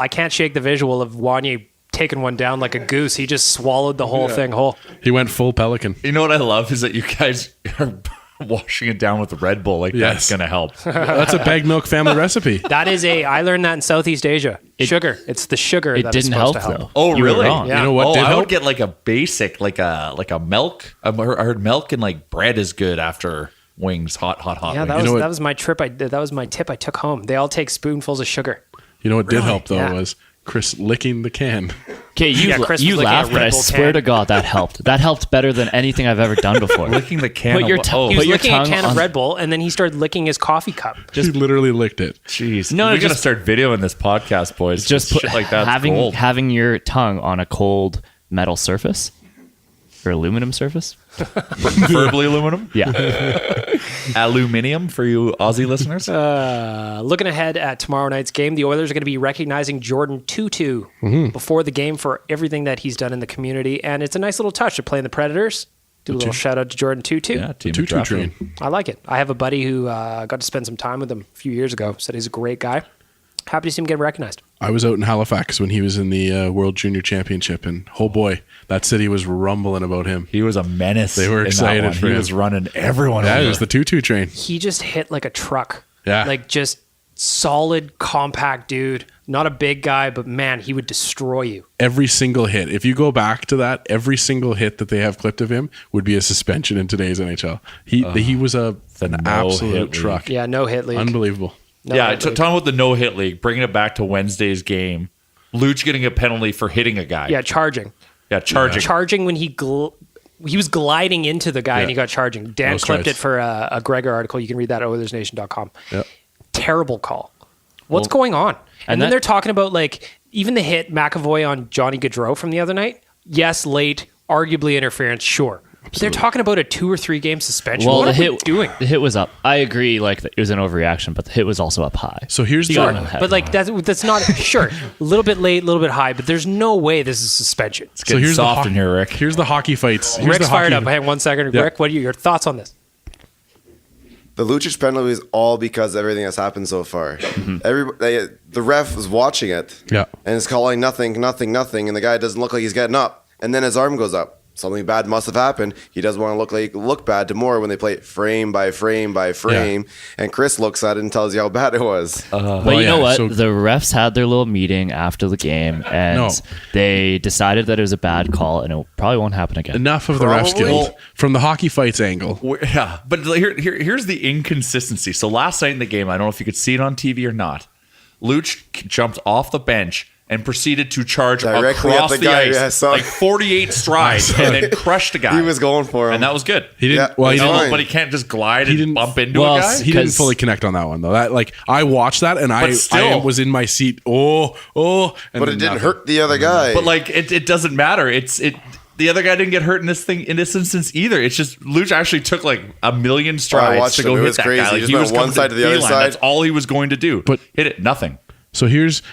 can't shake the visual of Wanye taking one down like a goose. He just swallowed the whole thing whole. He went full pelican. You know what I love is that you guys are washing it down with Red Bull. Like Yes. that's going to help. That's a Baggedmilk family recipe. That is I learned that in Southeast Asia. Sugar. It's the sugar It that is didn't supposed help, to help. though. Oh, You were really? wrong. Yeah. You know what Oh, did I help? would get like a basic, like a milk. I heard milk and like bread is good after wings, hot Yeah, wings. that know was what- was my trip. That was my tip I took home. They all take spoonfuls of sugar. You know what did help though Yeah. was Chris licking the can. Okay, Yeah, Chris was you looking laugh, at but Red I Bull swear can. to God, that helped. That helped better than anything I've ever done before. Licking the can. Put your of- tongue- He Put was your licking a tongue can of on- Red Bull, and then he started licking his coffee cup. He literally licked it. Jeez, No, we're gonna just- start videoing this podcast, boys. Just put shit like that's having gold. having your tongue on a cold metal surface or aluminum surface. Preferably aluminum, Yeah. aluminium for you Aussie listeners. Looking ahead at tomorrow night's game, the Oilers are going to be recognizing Jordan Tutu before the game for everything that he's done in the community, and it's a nice little touch to play in the Predators. Do a little shout out to Jordan Tutu. Yeah, team Tutu draft train. him. I like it. I have a buddy who got to spend some time with him a few years ago. Said he's a great guy. Happy to see him get recognized. I was out in Halifax when he was in the World Junior Championship, and oh boy, that city was rumbling about him. He was a menace. They were in that excited one. for He him. was running everyone. Yeah, over. it was the Tutu train. He just hit like a truck. Yeah. Like just solid, compact dude. Not a big guy, but man, he would destroy you. Every single hit. If you go back to that, every single hit that they have clipped of him would be a suspension in today's NHL. He was an no-hit absolute league. truck. Yeah, no hit league. Unbelievable. No yeah, hit league. talking about the no-hit league, bringing it back to Wednesday's game. Luch getting a penalty for hitting a guy. Yeah, charging. Yeah, charging. Charging when he was gliding into the guy and he got charging. Dan No clipped strikes. it for a Gregor article. You can read that at Oilersnation.com. Yep. Terrible call. What's going on? And and then that- they're talking about like even the hit McAvoy on Johnny Gaudreau from the other night. Yes, late, arguably interference, sure. But they're talking about a 2 or 3 game suspension. Well, what the are we hit doing? The hit was up. I agree. Like it was an overreaction, but the hit was also up high. So here's got the him ahead. But like that's not sure. A little bit late, a little bit high, but there's no way this is suspension. It's getting here's the soft ho- in here, Rick. Here's the hockey fights. Here's Rick's the fired hockey- up. Hang 1 second. Yeah. Rick, what are your thoughts on this? The Lucic penalty is all because of everything that's happened so far. The ref was watching it, Yeah. and is calling nothing, and the guy doesn't look like he's getting up, and then his arm goes up. something bad must have happened. He doesn't want to look bad to Moore when they play it frame by frame by frame. And Chris looks at it and tells you how bad it was. But you know what? The refs had their little meeting after the game, and they decided that it was a bad call, and it probably won't happen again. Enough of the refs guild from the hockey fights angle. Yeah, but here's the inconsistency. So last night in the game, I don't know if you could see it on TV or not, Luch jumped off the bench and proceeded to charge directly across at the guy. ice, like 48 strides, and then crushed a guy. He was going for him. And that was good. He didn't. But he can't just glide and bump into a guy. He didn't fully connect on that one though. That I watched that and I was in my seat. And but it didn't hurt the other guy. But it doesn't matter. The other guy didn't get hurt in this instance either. It's just Luch actually took like a million strides to go hit that guy. Like, he was one side to the other side. That's all he was going to do. But hit it, nothing. So here's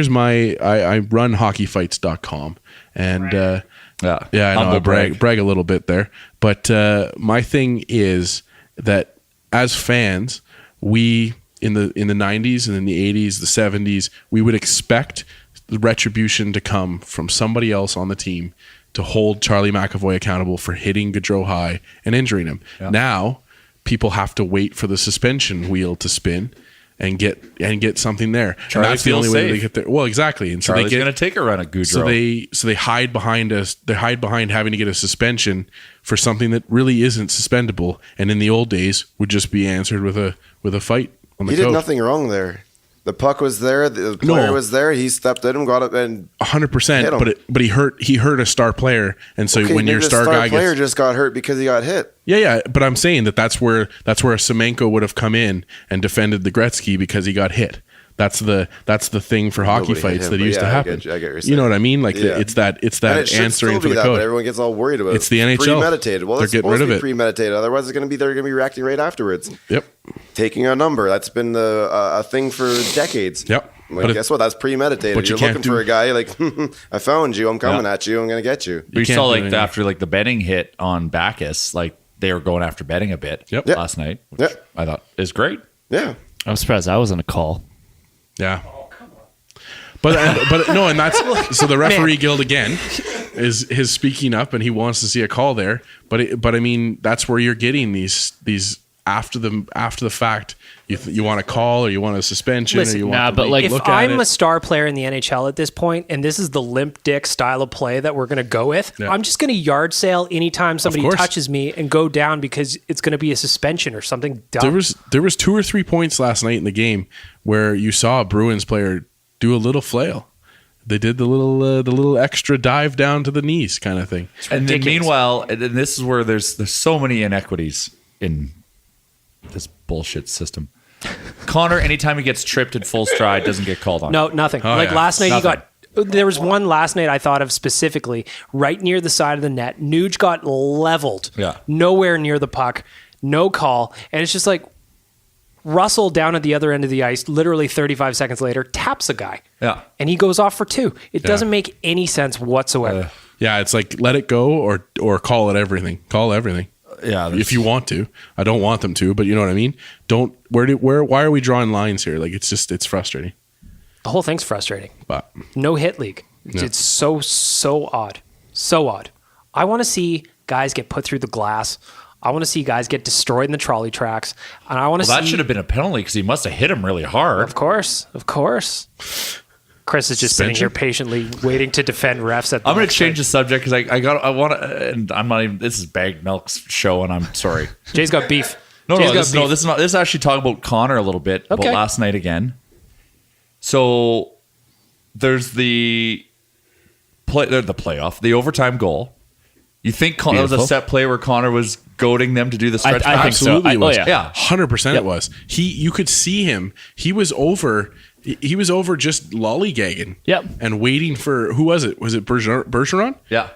my I run hockeyfights.com and I know I brag a little bit there, but my thing is that as fans, we in the 90s and in the 80s, the 70s, we would expect the retribution to come from somebody else on the team to hold Charlie McAvoy accountable for hitting Gaudreau high and injuring him. Yeah. Now people have to wait for the suspension wheel to spin and get something there. Charlie, and that's the only way they get there. Well, exactly. And so Charlie's going to take a run at Gaudreau. So they hide behind us. They hide behind having to get a suspension for something that really isn't suspendable. And in the old days, would just be answered with a fight on the coach. He did nothing wrong there. The puck was there. The player was there. He stepped in and got up and 100%. But he hurt a star player, and so when your star guy player just got hurt because he got hit. Yeah. But I'm saying that's where Semenko would have come in and defended the Gretzky because he got hit. That's the thing for hockey fights that used to happen. I get what you know what I mean? Like it's that answering for the coach. But everyone gets all worried about it. It's the NHL. Premeditated. Well, they're getting rid of it. Premeditated. Otherwise, they're going to be reacting right afterwards. Yep. Taking a number. That's been a thing for decades. Yep. Like, guess what? That's premeditated. But you're looking for a guy like, I found you. I'm coming at you. I'm going to get you. You saw like after like the betting hit on Bacchus, like they were going after betting a bit last night, which I thought is great. Yeah. I'm surprised I wasn't a call. Yeah. But no, and that's so the referee guild again is speaking up and he wants to see a call there. But I mean that's where you're getting these after the fact. You want a call or you want a suspension or you want to if I'm a star player in the NHL at this point and this is the limp dick style of play that we're going to go with, I'm just going to yard sale anytime somebody touches me and go down because it's going to be a suspension or something dumb. There was 2 or 3 points last night in the game where you saw a Bruins player do a little flail. They did the little extra dive down to the knees kind of thing. And then meanwhile, and this is where there's so many inequities in this bullshit system. Connor, anytime he gets tripped at full stride, doesn't get called on. No, nothing. Last night there was one last night I thought of specifically right near the side of the net. Nuge got leveled. Yeah. Nowhere near the puck. No call. And it's just like Russell down at the other end of the ice, literally 35 seconds later, taps a guy. Yeah. And he goes off for 2. It doesn't make any sense whatsoever. Yeah, it's like let it go or call it everything. Call everything. Yeah, if you want to. I don't want them to, but you know what I mean? Why are we drawing lines here? Like it's frustrating. The whole thing's frustrating. But no hit league. It's so odd. So odd. I want to see guys get put through the glass. I want to see guys get destroyed in the trolley tracks. And I want to see that should have been a penalty because he must have hit him really hard. Of course. Chris is just sitting here patiently waiting to defend refs. I'm going to change the subject because I want to, and I'm not even. This is Baggedmilk's show, and I'm sorry. Jay's got beef. This is not. This is actually talking about Connor a little bit about last night again. So there's the playoff, the overtime goal. You think that was a set play where Connor was goading them to do the stretch? I think absolutely so. Was. Yeah, 100% it was. You could see him. He was over just lollygagging. Yep. And waiting for who was it? Was it Bergeron? Yeah.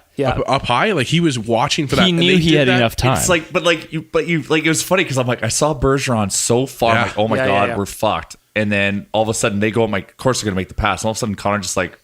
Up high, like he was watching for that. He knew he had enough time. It's like, but it was funny because I'm like, I saw Bergeron so far. I'm like, oh my god, we're fucked. And then all of a sudden they go, I'm like, of course they're gonna make the pass. And all of a sudden Connor just like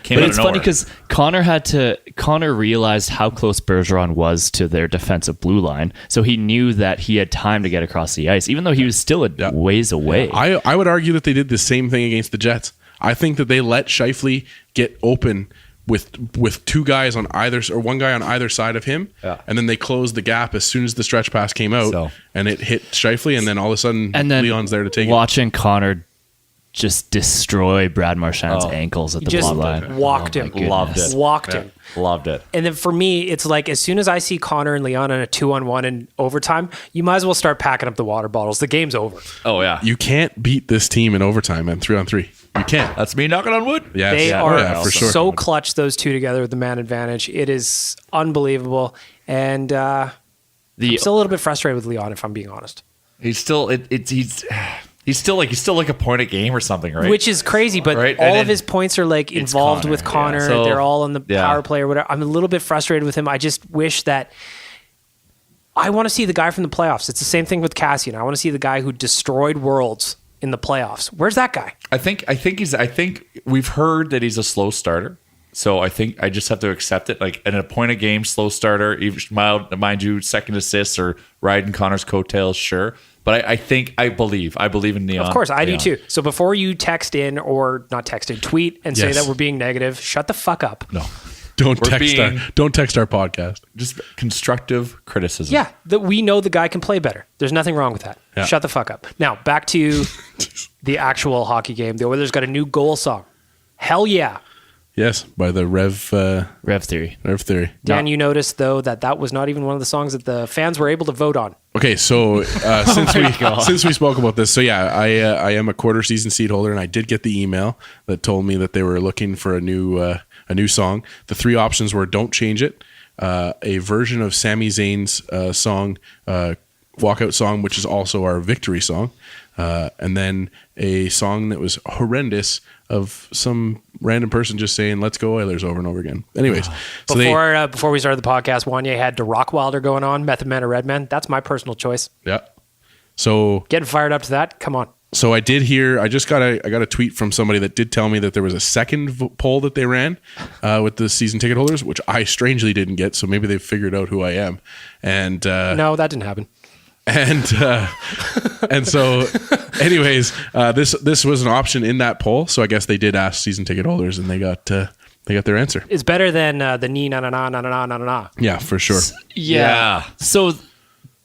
came out of nowhere. But it's funny because Connor realized how close Bergeron was to their defensive blue line, so he knew that he had time to get across the ice, even though he was still a ways away. I would argue that they did the same thing against the Jets. I think that they let Scheifele get open with two guys on either, or one guy on either side of him, and then they closed the gap as soon as the stretch pass came out, and it hit Scheifele, and then all of a sudden Leon's there to take it. Watching Connor just destroy Brad Marchand's ankles at the blue line. Walked him. Loved it. Walked him. Loved it. And then for me, it's like as soon as I see Connor and Leon in a 2-on-1 in overtime, you might as well start packing up the water bottles. The game's over. Oh, yeah. You can't beat this team in overtime, man. 3-on-3. You can't. That's me knocking on wood. Yes. They are for sure. so clutch, those two together with the man advantage. It is unbelievable. And I'm still a little bit frustrated with Leon, if I'm being honest. He's still he's still like a point a game or something, right? Which is crazy, but Right? all And of his points are like involved Connor, with Connor. yeah. So, they're all on the yeah. power play or whatever. I'm a little bit frustrated with him. I just wish that I want to see the guy from the playoffs. It's the same thing with Cassian. I want to see the guy who destroyed worlds in the playoffs. Where's that guy? I think we've heard that he's a slow starter. So I think I just have to accept it. Like in a point a game, slow starter, even mind you, second assists or riding Connor's coattails, sure. But I believe in Leon. Of course, I do Leon. too. So before you text in or not text in, tweet and say Yes. that we're being negative, shut the fuck up. No, Don't We're text our podcast. just constructive criticism. Yeah, that we know the guy can play better. There's nothing wrong with that. Yeah. Shut the fuck up. Now, back to the actual hockey game. The Oilers got a new goal song. Hell yeah. Yes, by the Rev Theory. Dan, you noticed, though, that was not even one of the songs that the fans were able to vote on. Okay, so since we spoke about this, so yeah, I am a quarter season seat holder, and I did get the email that told me that they were looking for a new song. The three options were "Don't Change It," a version of Sami Zayn's song, walkout song, which is also our victory song, and then a song that was horrendous of some random person just saying "Let's go Oilers" over and over again. Anyways, so Before we started the podcast, Wanye had to Rock Wilder going on, Method Man or Red Man. That's my personal choice. yeah. So Getting fired up to that? Come on. So I did hear. I got a tweet from somebody that did tell me that there was a second poll that they ran with the season ticket holders, which I strangely didn't get. So maybe they figured out who I am. And No, that didn't happen. and so, anyways, this was an option in that poll. So I guess they did ask season ticket holders, and they got their answer. It's better than the knee na na na na na na na. Yeah, for sure. Yeah. So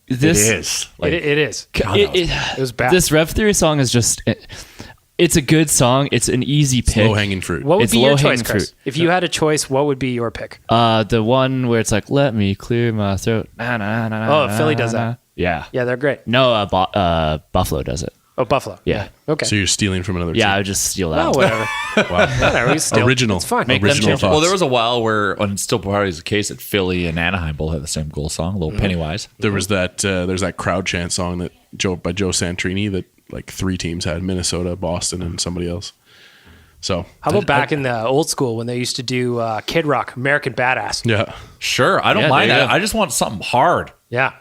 this It is. Like, It is. It was bad. This Rev Theory song is just it's a good song. It's an easy pick. Low hanging fruit. What would It's be your low-hanging choice, Chris? fruit. If you had a choice, what would be your pick? The one where it's like, "Let me clear my throat." Na, na, na, na, Oh, Philly does na. that. Yeah. Yeah, they're great. No, Buffalo does it. Oh, Buffalo. Yeah. Okay. So you're stealing from another Yeah, I team. would just steal that. Oh, one. whatever. Whatever. We still, Original. It's fine. Make them Original change it. thoughts. well, there was a while where, and still probably is the case, that Philly and Anaheim both had the same goal song, a little Pennywise. There was that. There's that crowd chant song by Joe Santrini that like three teams had: Minnesota, Boston, and somebody else. So How about back in the old school when they used to do Kid Rock, American Badass? Yeah, Sure, I don't Yeah, mind there you that. go. I just want something hard. Yeah.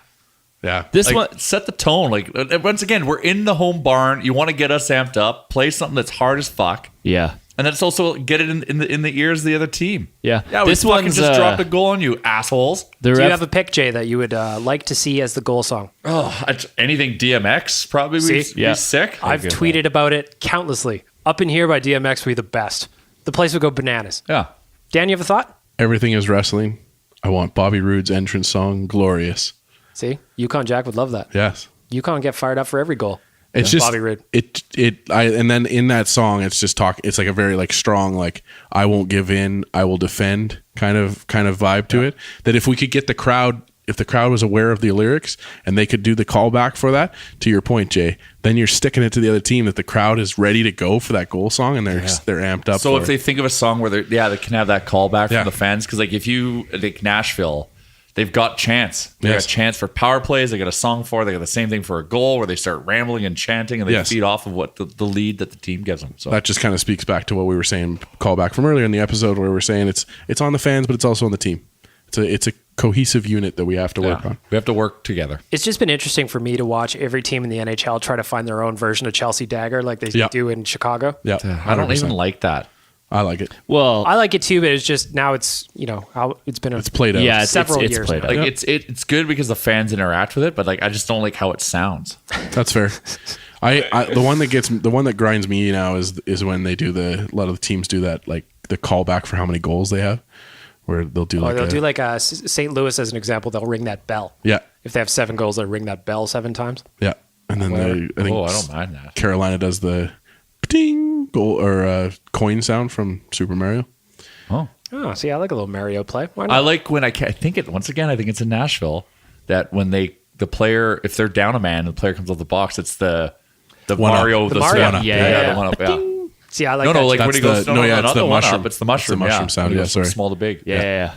yeah. This Like, one, set the tone. Like once again, we're in the home barn. You want to get us amped up. Play something that's hard as fuck, yeah, and then it's also get it in the ears of the other team. yeah. Yeah, we This fucking one's just dropped a goal on you, assholes. The Do Rev, you have a pick, Jay, that you would like to see as the goal song? Oh, anything DMX probably See? be Yeah. sick. I've tweeted about it countlessly. Up in Here by DMX would be the best. The place would go bananas. Yeah. Dan, you have a thought? Everything is wrestling. I want Bobby Roode's entrance song, "Glorious." See? Yukon Jack would love that. Yes. Yukon get fired up for every goal. It's Yeah. just Bobby Roode. and then in that song it's just it's like a very like strong, like I won't give in, I will defend kind of vibe to it. That if we could get if the crowd was aware of the lyrics and they could do the callback for that, to your point, Jay, then you're sticking it to the other team that the crowd is ready to go for that goal song and they're amped up. So for if they think of a song where they can have that callback Yeah. from the fans, because like if you like Nashville, they've got chants. They Yes. got chants for power plays. They got a song for it. They got the same thing for a goal where they start rambling and chanting and they Yes. feed off of what the lead that the team gives them. So that just kind of speaks back to what we were saying, callback from earlier in the episode where we were saying it's on the fans, but it's also on the team. It's a cohesive unit that we have to work on. we have to work together. It's just been interesting for me to watch every team in the NHL try to find their own version of Chelsea Dagger like they Yeah. do in Chicago. Yeah, I don't 100%. even like that. I like it. well, I like it too, but it's just now it's, how it's been It's played out. yeah, it's several it's years played now. out. Like it's good because the fans interact with it, but like I just don't like how it sounds. That's fair. I the one that grinds me now is when they do a lot of the teams do that like the callback for how many goals they have, where they'll do Or like they'll do like St. Louis as an example. They'll ring that bell. yeah, If they have 7 goals, they'll ring that bell 7 times. yeah, and then I think I don't mind that. Carolina does the ding goal or coin sound from Super Mario. Oh, Oh, see, I like a little Mario play. Why I not? like when I think it once again. I think it's in Nashville that when the player, if they're down a man, and the player comes out the box. It's the one up. Mario, The Mario. one-up. Yeah. the one up. Yeah. See, I like No, that. like too. when he That's goes, the- no, yeah, it's not the one mushroom. up, it's the mushroom. It's the mushroom yeah. sound, When he yeah, goes from sorry. small to big. Yeah.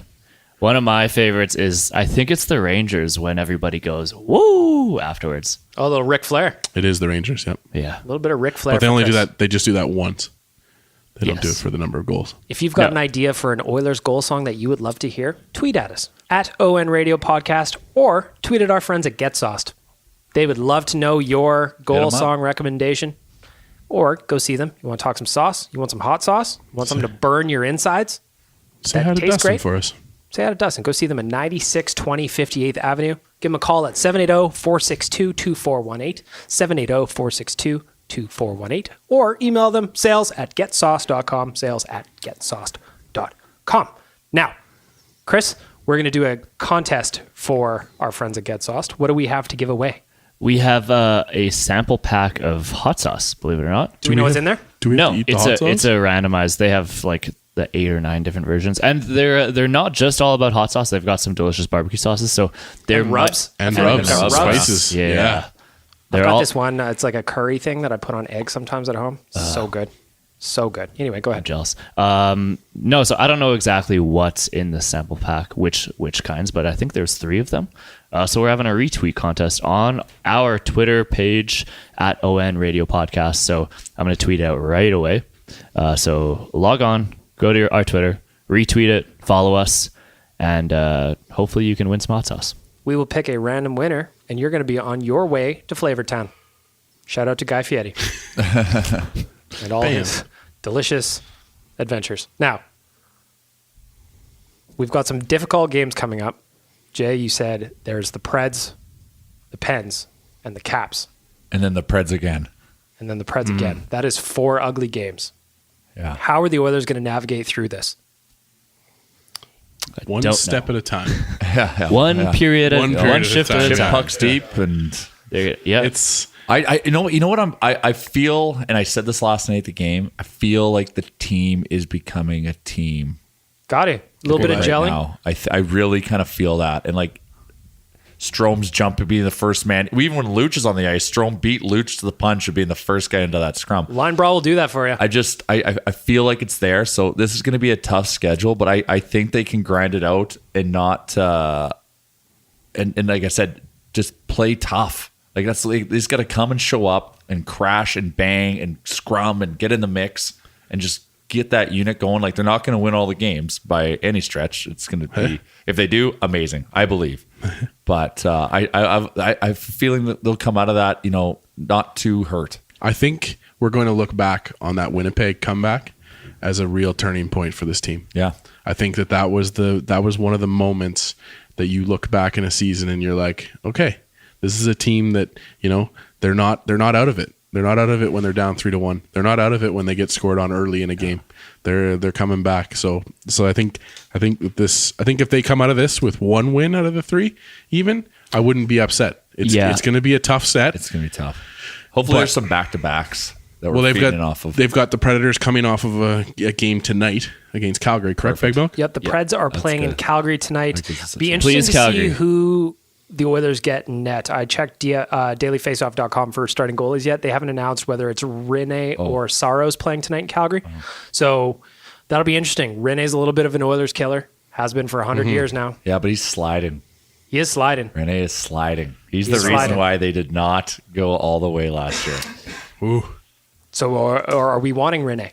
One of my favorites is, I think it's the Rangers when everybody goes, woo, afterwards. Oh, a little Ric Flair. It is the Rangers, yep. Yeah. A little bit of Ric Flair. But they for only do Chris. that. They just do that once. They don't do it Yes. for the number of goals. If you've got No. an idea for an Oilers goal song that you would love to hear, tweet at us at ON Radio Podcast or tweet at our friends at Get Sauced. They would love to know your Hit 'em goal up. song recommendation. Or go see them. You want to talk some sauce? You want some hot sauce? You want something to burn your insides? Say That hi to tastes Dustin great. for us. Say hi to Dustin. Go see them at 9620 58th Avenue. Give them a call at 780-462-2418, 780-462-2418, or email them sales@getsauce.com, sales@getsauce.com. Now, Chris, we're going to do a contest for our friends at Get Sauced. What do we have to give away? We have a sample pack of hot sauce, believe it or not. Do we know what's in there? Do we have No, to eat the it's hot a sauce? it's a randomized. They have like the 8 or 9 different versions, and they're not just all about hot sauce. They've got some delicious barbecue sauces. So they're And rubs. and I think rubs, they're spices. Yeah, I've they're got all this one. It's like a curry thing that I put on eggs sometimes at home. So good. So good. Anyway, go ahead. jealous. No, so I don't know exactly what's in the sample pack, which kinds, but I think there's 3 of them. So we're having a retweet contest on our Twitter page at ON Radio Podcast. So I'm going to tweet it out right away. So log on, go to our Twitter, retweet it, follow us, and hopefully you can win some hot sauce. We will pick a random winner, and you're going to be on your way to Flavortown. Shout out to Guy Fieri and all his delicious adventures. Now, we've got some difficult games coming up. Jay, you said there's the Preds, the Pens, and the Caps, And then the Preds again. and then the Preds again. That is 4 ugly games. Yeah. How are the Oilers going to navigate through this? One don't step at a time. Yeah. One period, One period one at a shift at time. a Chip time. pucks deep and Yeah, It's I you know what I feel, and I said this last night at the game, I feel like the team is becoming a team Got it. A little bit of right gelling. now. I really kind of feel that. And like Strome's jump to being the first man. Even when Luch is on the ice, Strome beat Luch to the punch of being the first guy into that scrum. Line brawl will do that for you. I feel like it's there. So this is going to be a tough schedule, but I think they can grind it out and not and like I said, just play tough. Like that's like, they just got to come and show up and crash and bang and scrum and get in the mix and just get that unit going. Like they're not going to win all the games by any stretch. It's going to be, if they do, amazing. I believe, but I have a feeling that they'll come out of that, not too hurt. I think we're going to look back on that Winnipeg comeback as a real turning point for this team. Yeah. I think that was one of the moments that you look back in a season and you're like, okay, this is a team that, they're not out of it. They're not out of it when they're down 3-1. They're not out of it when they get scored on early in a game. They're coming back. So I think if they come out of this with 1 win out of the 3, even, I wouldn't be upset. It's going to be a tough set. It's going to be tough. Hopefully there's some back-to-backs that we're feeding off of. They've got the Predators coming off of a game tonight against Calgary, correct, Baggedmilk? Yep, the Preds are playing in good. Calgary tonight. Because it's such Be a- interesting Please, to Calgary. see who the Oilers get in net. I checked dailyfaceoff.com for starting goalies yet. They haven't announced whether it's Rinne or Saros playing tonight in Calgary. So that'll be interesting. Rinne's a little bit of an Oilers killer. Has been for 100 years now. Yeah, but he's sliding. He is sliding. Rene is sliding. He's He's the reason sliding. why they did not go all the way last year. Ooh. So or are we wanting Rinne?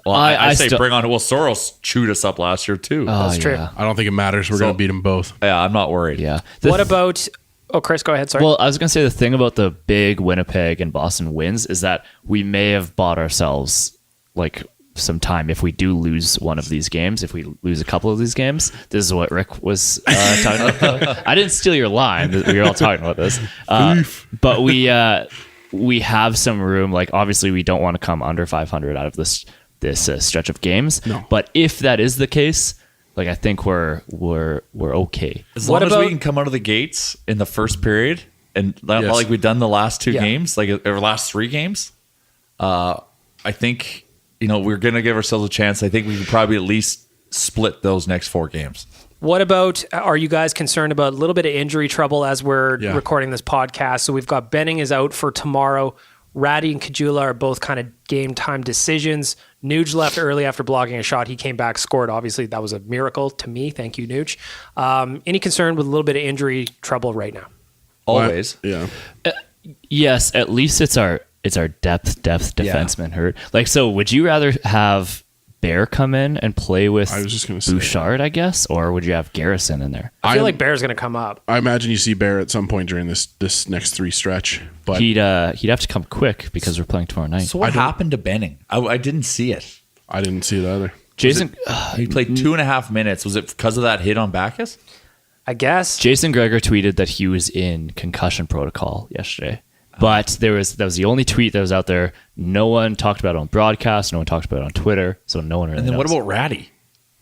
Well, I I say still- bring on. Well, Soros chewed us up last year too. That's true. yeah. I don't think it matters. We're going to beat them both. Yeah, I'm not worried. Yeah. What about... Oh, Chris, go ahead. Sorry. Well, I was going to say the thing about the big Winnipeg and Boston wins is that we may have bought ourselves like some time if we do lose one of these games. If we lose a couple of these games, this is what Rick was talking about. I didn't steal your line. We were all talking about this. But we have some room. Like obviously, we don't want to come under 500 out of this this stretch of games. No. But if that is the case, like I think we're okay. As long as we can come out of the gates in the first period, and like we've done the last two games, like or last 3 games, I think we're gonna give ourselves a chance. I think we can probably at least split those next 4 games. What about, are you guys concerned about a little bit of injury trouble as we're recording this podcast? So we've got Benning is out for tomorrow. Ratty and Kajula are both kind of game time decisions. Nuge left early after blocking a shot. He came back, scored. Obviously, that was a miracle to me. Thank you, Nuge. Any concern with a little bit of injury trouble right now? Always. Yeah. Yes, at least it's our depth defenseman hurt. Like, so would you rather have Bear come in and play with I was just gonna say Bouchard, I guess, or would you have Garrison in there? I feel like Bear's going to come up. I imagine you see Bear at some point during this next 3 stretch, but He'd have to come quick because we're playing tomorrow night. So what happened to Benning? I didn't see it. I didn't see it either. Jason He played 2.5 minutes. Was it because of that hit on Bacchus? I guess. Jason Gregor tweeted that he was in concussion protocol yesterday. But that was the only tweet that was out there. No one talked about it on broadcast. No one talked about it on Twitter. So no one really And then knows. what about Ratty?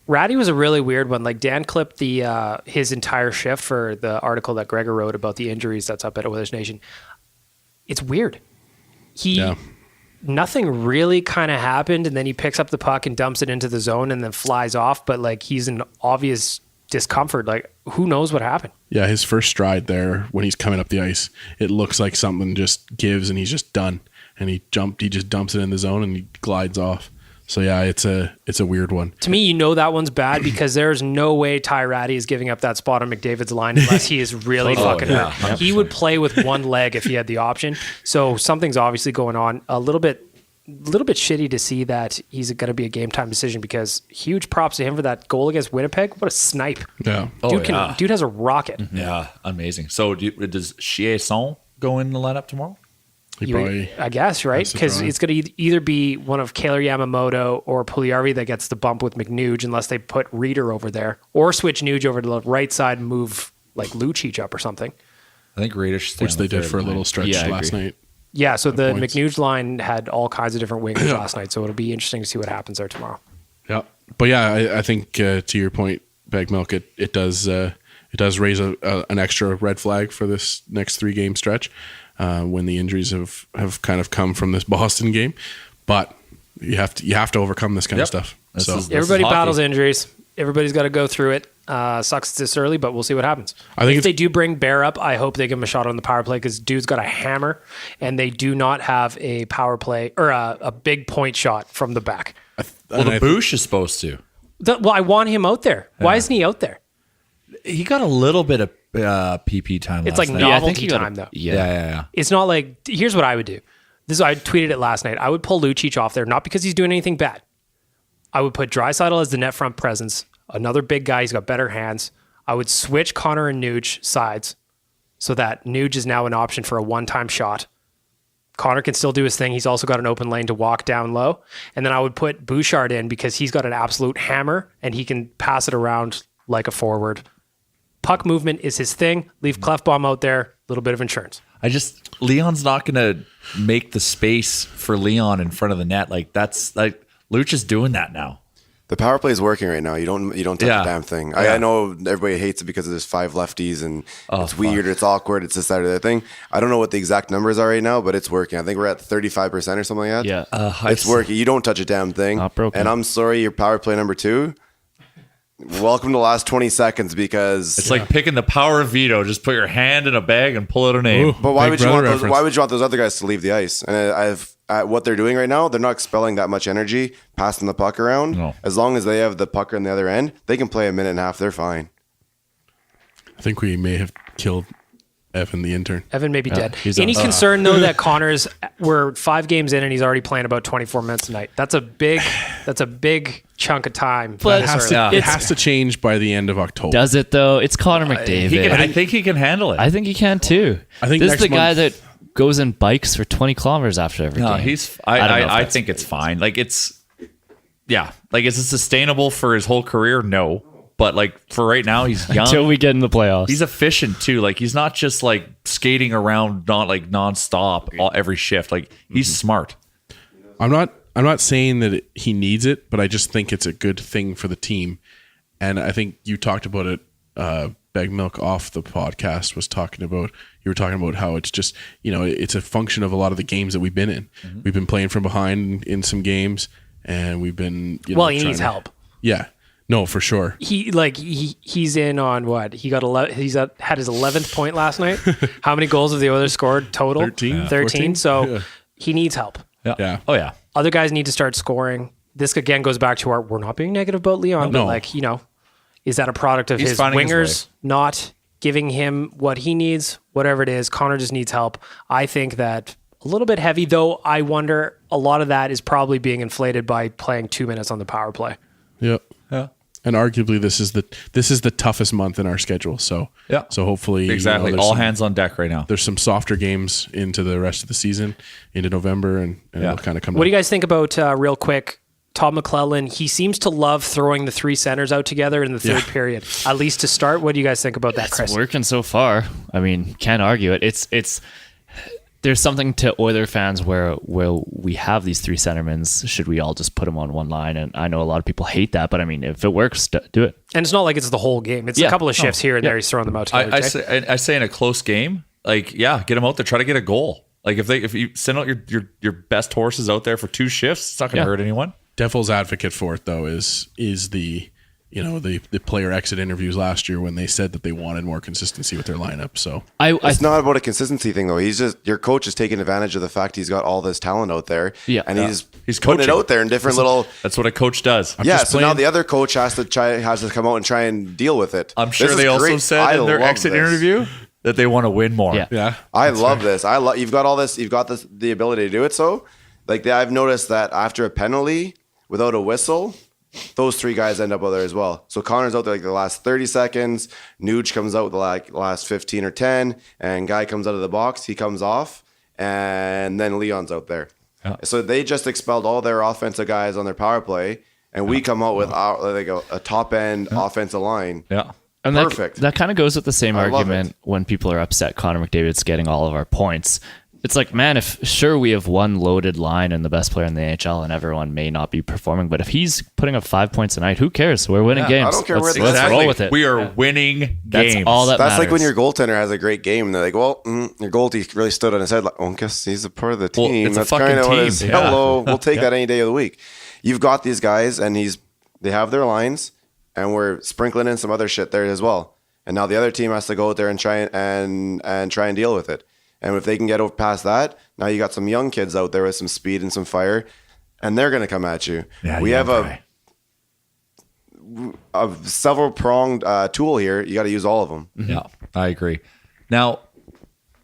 Ratty was a really weird one. Like Dan clipped the his entire shift for the article that Gregor wrote about the injuries that's up at Oilers Nation. It's weird. Nothing really kind of happened, and then he picks up the puck and dumps it into the zone and then flies off. But like he's in obvious discomfort. Like who knows what happened? Yeah, his first stride there when he's coming up the ice, it looks like something just gives and he's just done. And he just dumps it in the zone and he glides off. So yeah, it's a weird one. To me, that one's bad because there's no way Ty Ratty is giving up that spot on McDavid's line unless he is really fucking hurt. 100%. He would play with one leg if he had the option. So something's obviously going on. A little bit shitty to see that he's going to be a game time decision because huge props to him for that goal against Winnipeg. What a snipe. Yeah. Dude has a rocket. Yeah, amazing. So does Chiasson go in the lineup tomorrow? I guess, right? Because it's going to either be one of Kaler Yamamoto or Puljujärvi that gets the bump with McNuge unless they put Reeder over there or switch Nuge over to the right side and move like Lucic up or something. I think Reeder should stay Which on they the did third for a little line. stretch last night. Yeah, so the points. McNuge line had all kinds of different wingers last night, so it'll be interesting to see what happens there tomorrow. Yeah. But yeah, I think to your point, Baggedmilk, it does raise an extra red flag for this next 3 game stretch when the injuries have kind of come from this Boston game. But you have to overcome this kind of stuff. Everybody battles injuries. Everybody's got to go through it. Sucks this early, but we'll see what happens. I think if they do bring Bear up, I hope they give him a shot on the power play because dude's got a hammer, and they do not have a power play or a big point shot from the back. Well, the Boosh is supposed to. I want him out there. Why isn't he out there? He got a little bit of PP time. It's last like night. novelty time, though. Yeah. It's not like, here's what I would do. I tweeted it last night. I would pull Lucic off there, not because he's doing anything bad. I would put Draisaitl as the net front presence. Another big guy. He's got better hands. I would switch Connor and Nuge sides so that Nuge is now an option for a one-time shot. Connor can still do his thing. He's also got an open lane to walk down low. And then I would put Bouchard in because he's got an absolute hammer and he can pass it around like a forward. Puck movement is his thing. Leave Clefbaum out there. A little bit of insurance. Leon's not going to make the space for Leon in front of the net. Like that's like Luch is doing that now. The power play is working right now. You don't touch a damn thing. I know everybody hates it because there's 5 lefties and it's weird, it's awkward, it's this, that, or that thing. I don't know what the exact numbers are right now, but it's working. I think we're at 35% or something like that. Yeah. It's working. You don't touch a damn thing. Not broken. And I'm sorry, your power play number 2. Welcome to the last 20 seconds because it's like picking the power of veto. Just put your hand in a bag and pull out a name. But why would you want those other guys to leave the ice? And what they're doing right now, they're not expelling that much energy, passing the puck around. No. As long as they have the puck on the other end, they can play a minute and a half. They're fine. I think we may have killed Evan the intern. Evan may be dead. Any concern though that we're 5 games in and he's already playing about 24 minutes a night? That's a big chunk of time. But it has to change by the end of October. Does it though? It's Connor McDavid. I think he can handle it. I think he can too. I think this is the guy that goes in bikes for 20 kilometers after every game. I think it's fine. Like is it sustainable for his whole career? No. But like for right now, he's young. Until we get in the playoffs. He's efficient too. Like he's not just like skating around, not like nonstop every shift. Like he's smart. I'm I'm not saying that he needs it, but I just think it's a good thing for the team. And I think you talked about it. Baggedmilk off the podcast you were talking about how it's just, it's a function of a lot of the games that we've been in. Mm-hmm. We've been playing from behind in some games, and we've been. He needs help. Yeah. No, for sure. He's in on what? He got had his 11th point last night. How many goals have the Oilers scored total? 13. Yeah. 13. So he needs help. Yeah. Oh yeah. Other guys need to start scoring. This again goes back to we're not being negative about Leon, but is that a product of his wingers not giving him what he needs? Whatever it is, Connor just needs help. I think that a little bit heavy, though. I wonder a lot of that is probably being inflated by playing 2 minutes on the power play. Yep. Yeah. And arguably, this is the toughest month in our schedule. So So hopefully, exactly, all hands on deck right now. There's some softer games into the rest of the season, into November, and it'll kind of come. What do you guys think about real quick? Todd McClellan, he seems to love throwing the 3 centers out together in the third period, at least to start. What do you guys think about that, Chris? It's working so far. I mean, can't argue it. It's there's something to Oiler fans where we have these 3 centermans. Should we all just put them on one line? And I know a lot of people hate that, but I mean, if it works, do it. And it's not like it's the whole game. It's a couple of shifts here and there. He's throwing them out together. I say in a close game, get them out there, try to get a goal. Like if you send out your best horses out there for 2 shifts, it's not going to hurt anyone. Devil's advocate for it though is the the player exit interviews last year when they said that they wanted more consistency with their lineup. So it's not about a consistency thing though. He's just, your coach is taking advantage of the fact he's got all this talent out there. Yeah, and he's putting it out there in different little. That's what a coach does. So now the other coach has to come out and try and deal with it. I'm sure they also said in their exit interview that they want to win more. Yeah. I love this. You've got all this. You've got the ability to do it. So I've noticed that after a penalty, without a whistle, those 3 guys end up out there as well. So Connor's out there the last 30 seconds. Nuge comes out the last 15 or 10, and Guy comes out of the box. He comes off, and then Leon's out there. Yeah. So they just expelled all their offensive guys on their power play, and we come out with a top end offensive line. Yeah. And perfect. That kind of goes with the same argument when people are upset Connor McDavid's getting all of our points. It's like, man, we have one loaded line and the best player in the NHL and everyone may not be performing, but if he's putting up 5 points a night, who cares? We're winning games. I don't care where let's roll with it. We are winning games. That's all that That's matters. like when your goaltender has a great game and they're like, well, your goalie really stood on his head. I guess he's a part of the team. It's That's a fucking team. Hello, we'll take that any day of the week. You've got these guys and they have their lines and we're sprinkling in some other shit there as well. And now the other team has to go out there and try and deal with it. And if they can get over past that, now you got some young kids out there with some speed and some fire, and they're going to come at you. Yeah, we have a several-pronged tool here. You got to use all of them. Yeah, I agree. Now,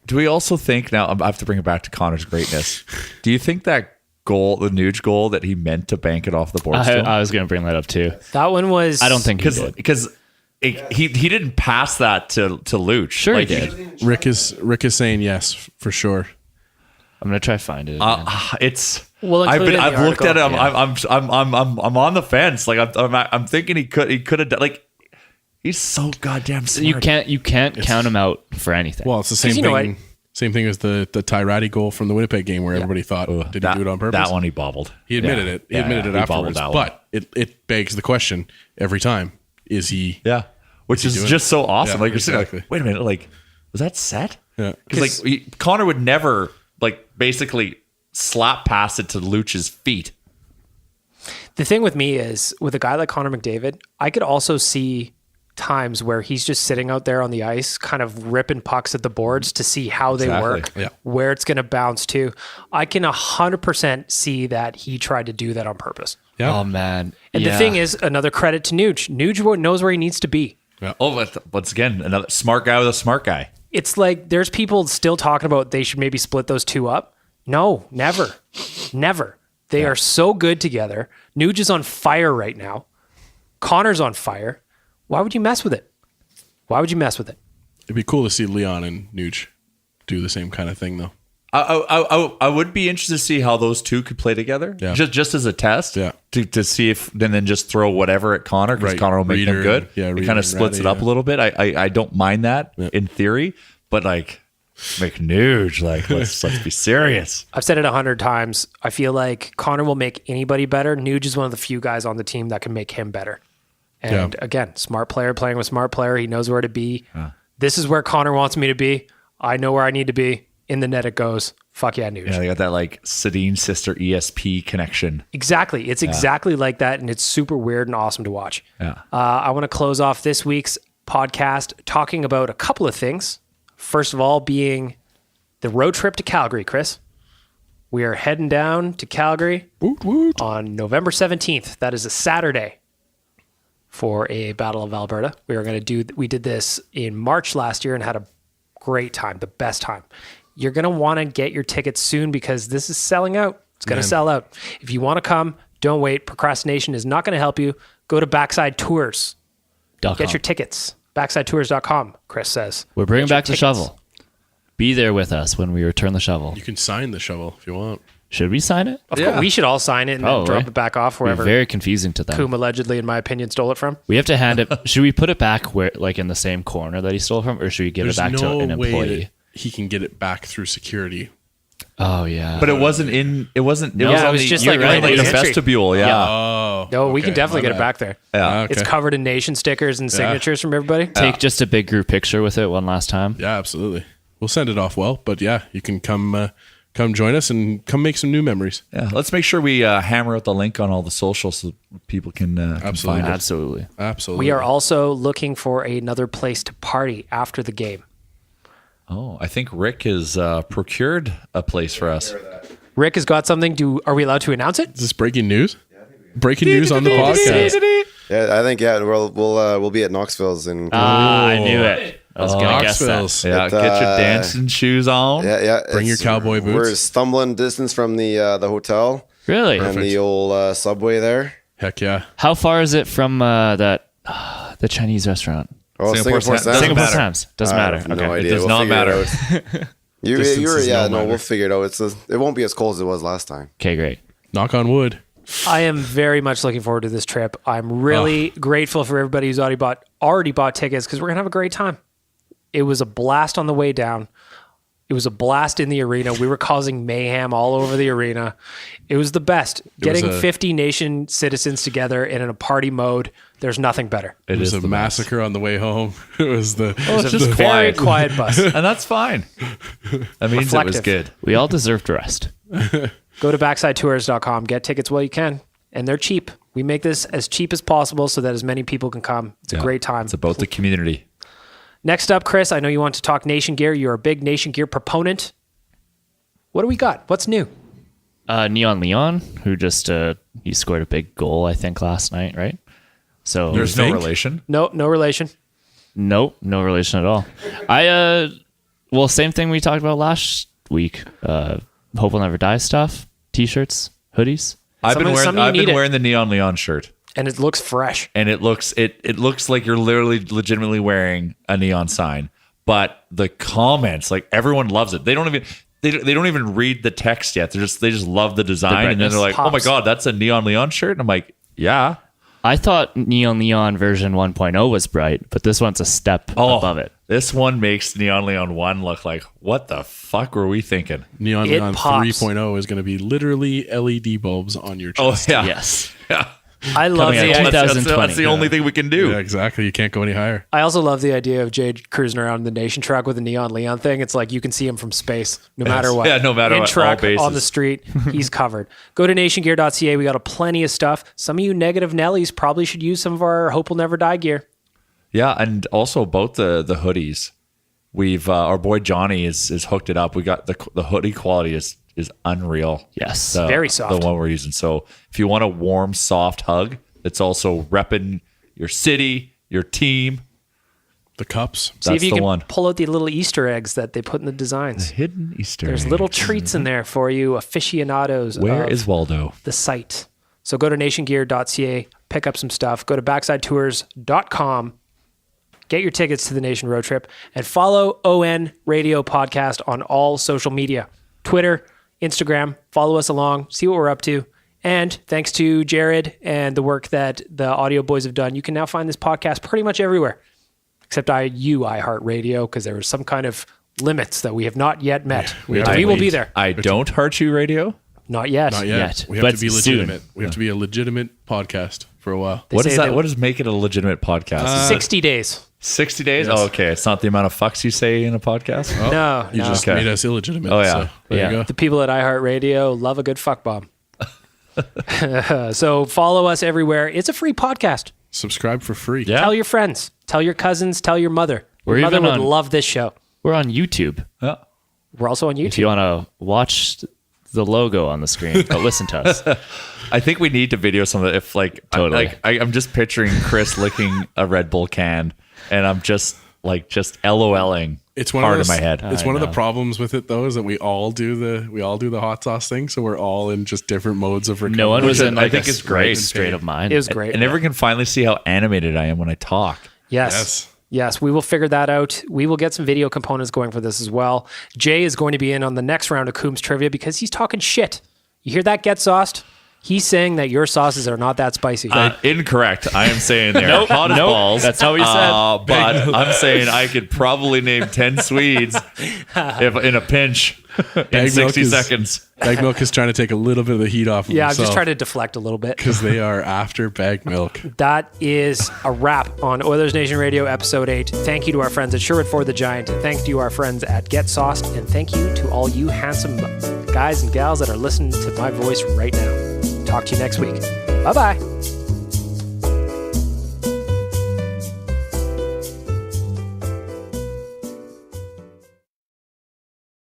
do we also think, now I have to bring it back to Connor's greatness, do you think that goal, the Nuge goal, that he meant to bank it off the board still? I was going to bring that up too. That one was... I don't think he did. Because... He didn't pass that to Luch. Sure, he did. Rick is saying yes for sure. I'm gonna try to find it. It's. I've looked at it. I'm on the fence. Like I'm thinking he could have done. Like he's so goddamn smart. You can't count him out for anything. Well, it's the same thing. Same thing as the Tyrati goal from the Winnipeg game where everybody thought, did he do it on purpose? That one he bobbled. He admitted it. He admitted it afterwards. But it begs the question every time: is he? Yeah. Which is just so awesome. Yeah, like you're sitting like, wait a minute, like was that set? Yeah. Because Connor would never basically slap pass it to Luch's feet. The thing with me is with a guy like Connor McDavid, I could also see times where he's just sitting out there on the ice, kind of ripping pucks at the boards to see how they work, where it's going to bounce to. I can 100% see that he tried to do that on purpose. Yeah. Oh man! And the thing is, another credit to Nuge. Nuge knows where he needs to be. Yeah. Oh, once again, another smart guy with a smart guy. It's like there's people still talking about they should maybe split those 2 up. No, never. They are so good together. Nuge is on fire right now. Connor's on fire. Why would you mess with it? It'd be cool to see Leon and Nuge do the same kind of thing, though. I would be interested to see how those two could play together, just as a test, to see if then just throw whatever at Connor because Connor will make them good. It kind of splits it up a little bit. I don't mind that in theory, but like McNuge, like let's be serious. I've said it 100 times. I feel like Connor will make anybody better. Nuge is one of the few guys on the team that can make him better. And again, smart player playing with smart player. He knows where to be. This is where Connor wants me to be. I know where I need to be. In the net it goes. Fuck yeah, Nuge. Yeah, they got that like Sedin sister ESP connection. Exactly. It's exactly like that, and it's super weird and awesome to watch. Yeah. I want to close off this week's podcast talking about a couple of things. First of all, being the road trip to Calgary, Chris. We are heading down to Calgary on November 17th. That is a Saturday for a Battle of Alberta. We did this in March last year and had a great time, the best time. You're going to want to get your tickets soon because this is selling out. It's going to sell out. If you want to come, don't wait. Procrastination is not going to help you. Go to Backside Tours. Get your tickets. BacksideTours.com, Chris says. We're bringing back the shovel. Be there with us when we return the shovel. You can sign the shovel if you want. Should we sign it? Of course, we should all sign it and then drop it back off wherever. Very confusing to them. Cooom allegedly, in my opinion, stole it from. We have to hand it. Should we put it back where, like in the same corner that he stole it from, or should we give it back to an way employee? that he can get it back through security. Oh yeah, But it wasn't in. It wasn't. It No, was it on was the, just you're like right, right the in the entry. vestibule. Yeah. Oh. No, we can okay, definitely my get it bad. back there. Yeah. Okay. It's covered in nation stickers and signatures from everybody. take just a big group picture with it one last time. Yeah, absolutely. We'll send it off well, but yeah, you can come join us and come make some new memories. Yeah. Let's make sure we hammer out the link on all the socials so people can Absolutely. find it. Absolutely. Absolutely. We are also looking for another place to party after the game. Oh, I think Rick has procured a place for us. Rick has got something. Are we allowed to announce it? Is this breaking news? Breaking news on the podcast. Yeah, I think we'll be at Knoxville's in. I knew it. I was gonna guess that. Knoxville's. Yeah, get your dancing shoes on. Yeah. Bring your it's- cowboy boots. We're stumbling distance from the hotel Really? and the old subway there. Heck yeah. How far is it from the Chinese restaurant? Oh, Singapore Singapore Sam- Sam. Singapore matter. Sam's. Doesn't matter. I have Okay. no idea. It does We'll not figure matter. it out. Distance is no matter. We'll figure it out. It won't be as cold as it was last time. Okay, great. Knock on wood. I am very much looking forward to this trip. I'm really grateful for everybody who's already bought tickets because we're gonna have a great time. It was a blast on the way down. It was a blast in the arena. We were causing mayhem all over the arena. It was the best. Getting 50 nation citizens together in a party mode, there's nothing better. It was is a the massacre on the way home. It was the. Oh, it's just Very quiet. quiet bus. And that's fine. That means it was Reflective. good. We all deserved rest. Go to BacksideTours.com. Get tickets while you can. And they're cheap. We make this as cheap as possible so that as many people can come. It's a great time. It's about the community. Next up, Chris, I know you want to talk Nation Gear. You're a big Nation Gear proponent. What do we got? What's new? Neon Leon, who just he scored a big goal, I think, last night, right? So There's no relation. No relation. no relation at all. Well, same thing we talked about last week. Hope Will Never Die stuff, t-shirts, hoodies. I've been Something you need it. wearing the Neon Leon shirt. And it looks fresh. And it looks like you're literally legitimately wearing a neon sign. But the comments, like everyone loves it. They don't even read the text yet. They just love the design, and then they're like, "Oh my Pops. god, that's a Neon Leon shirt." And I'm like, "Yeah." I thought Neon Leon version 1.0 was bright, but this one's a step above it. This one makes Neon Leon 1 look like, what the fuck were we thinking? Neon It Leon pops. 3.0 is going to be literally LED bulbs on your Oh chest. yeah, Yes. yeah. I love Coming the out idea. 2020. That's the only thing we can do. Yeah, exactly. You can't go any higher. I also love the idea of Jade cruising around in the Nation truck with a Neon Leon thing. It's like you can see him from space, no matter what. Yeah, no matter in what, truck, all bases. on the street, he's covered. Go to nationgear.ca. We got a plenty of stuff. Some of you negative Nellies probably should use some of our Hope Will Never Die gear. Yeah, and also about the hoodies, we've our boy Johnny is hooked it up. We got the hoodie quality is unreal. Yes. Very soft. The one we're using. So if you want a warm, soft hug, it's also repping your city, your team. The cups. See That's if you the can one. pull out the little Easter eggs that they put in the designs. Hidden Easter. There's little treats in there for you aficionados Where of is Waldo? the site. So go to nationgear.ca, pick up some stuff. Go to BacksideTours.com. Get your tickets to the Nation Road Trip and follow ON Radio Podcast on all social media, Twitter, Instagram. Follow us along, see what we're up to. And thanks to Jared and the work that the audio boys have done, you can now find this podcast pretty much everywhere, except iHeartRadio, because there was some kind of limits that we have not yet met. We have And to we will wait. be there. I don't heart you radio. Not yet. Not yet. We have but to be soon. legitimate. We have to be a legitimate podcast for a while. They What is say that? they- What does make it a legitimate podcast? 60 days. 60 days? Yes. Oh, okay. It's not the amount of fucks you say in a podcast. Oh, No, you no. just Okay. made us illegitimate. Oh, yeah. So there Yeah. you go. The people at iHeartRadio love a good fuck bomb. So follow us everywhere. It's a free podcast. Subscribe for free. Yeah. Tell your friends. Tell your cousins. Tell your mother. We're Your mother even would on- love this show. We're on YouTube. Yeah. We're also on If YouTube. you want to watch the logo on the screen, but listen to us. I think we need to video some of it. If like, Totally. I'm just picturing Chris licking a Red Bull can, and I'm just LOLing. It's one hard of those, in my head. It's one of the problems with it though, is that we all do the hot sauce thing, so we're all in just different modes of recovery. No one was Which in I like think a is great. straight of mind. It was great. And everyone can finally see how animated I am when I talk. Yes. Yes, we will figure that out. We will get some video components going for this as well. Jay is going to be in on the next round of Coom's Trivia because he's talking shit. You hear that, Get Sauced? He's saying that your sauces are not that spicy. Incorrect. I am saying they're hot as balls. That's how he said. But I'm saying I could probably name 10 Swedes if in a pinch in Baggedmilk 60 is- seconds. Baggedmilk is trying to take a little bit of the heat off of Yeah, I'm just himself trying to deflect a little bit. because they are after Baggedmilk. That is a wrap on Oilers Nation Radio episode 8. Thank you to our friends at Sherwood Ford the Giant. Thank you to our friends at Get Sauced. And thank you to all you handsome guys and gals that are listening to my voice right now. Talk to you next week. Bye-bye.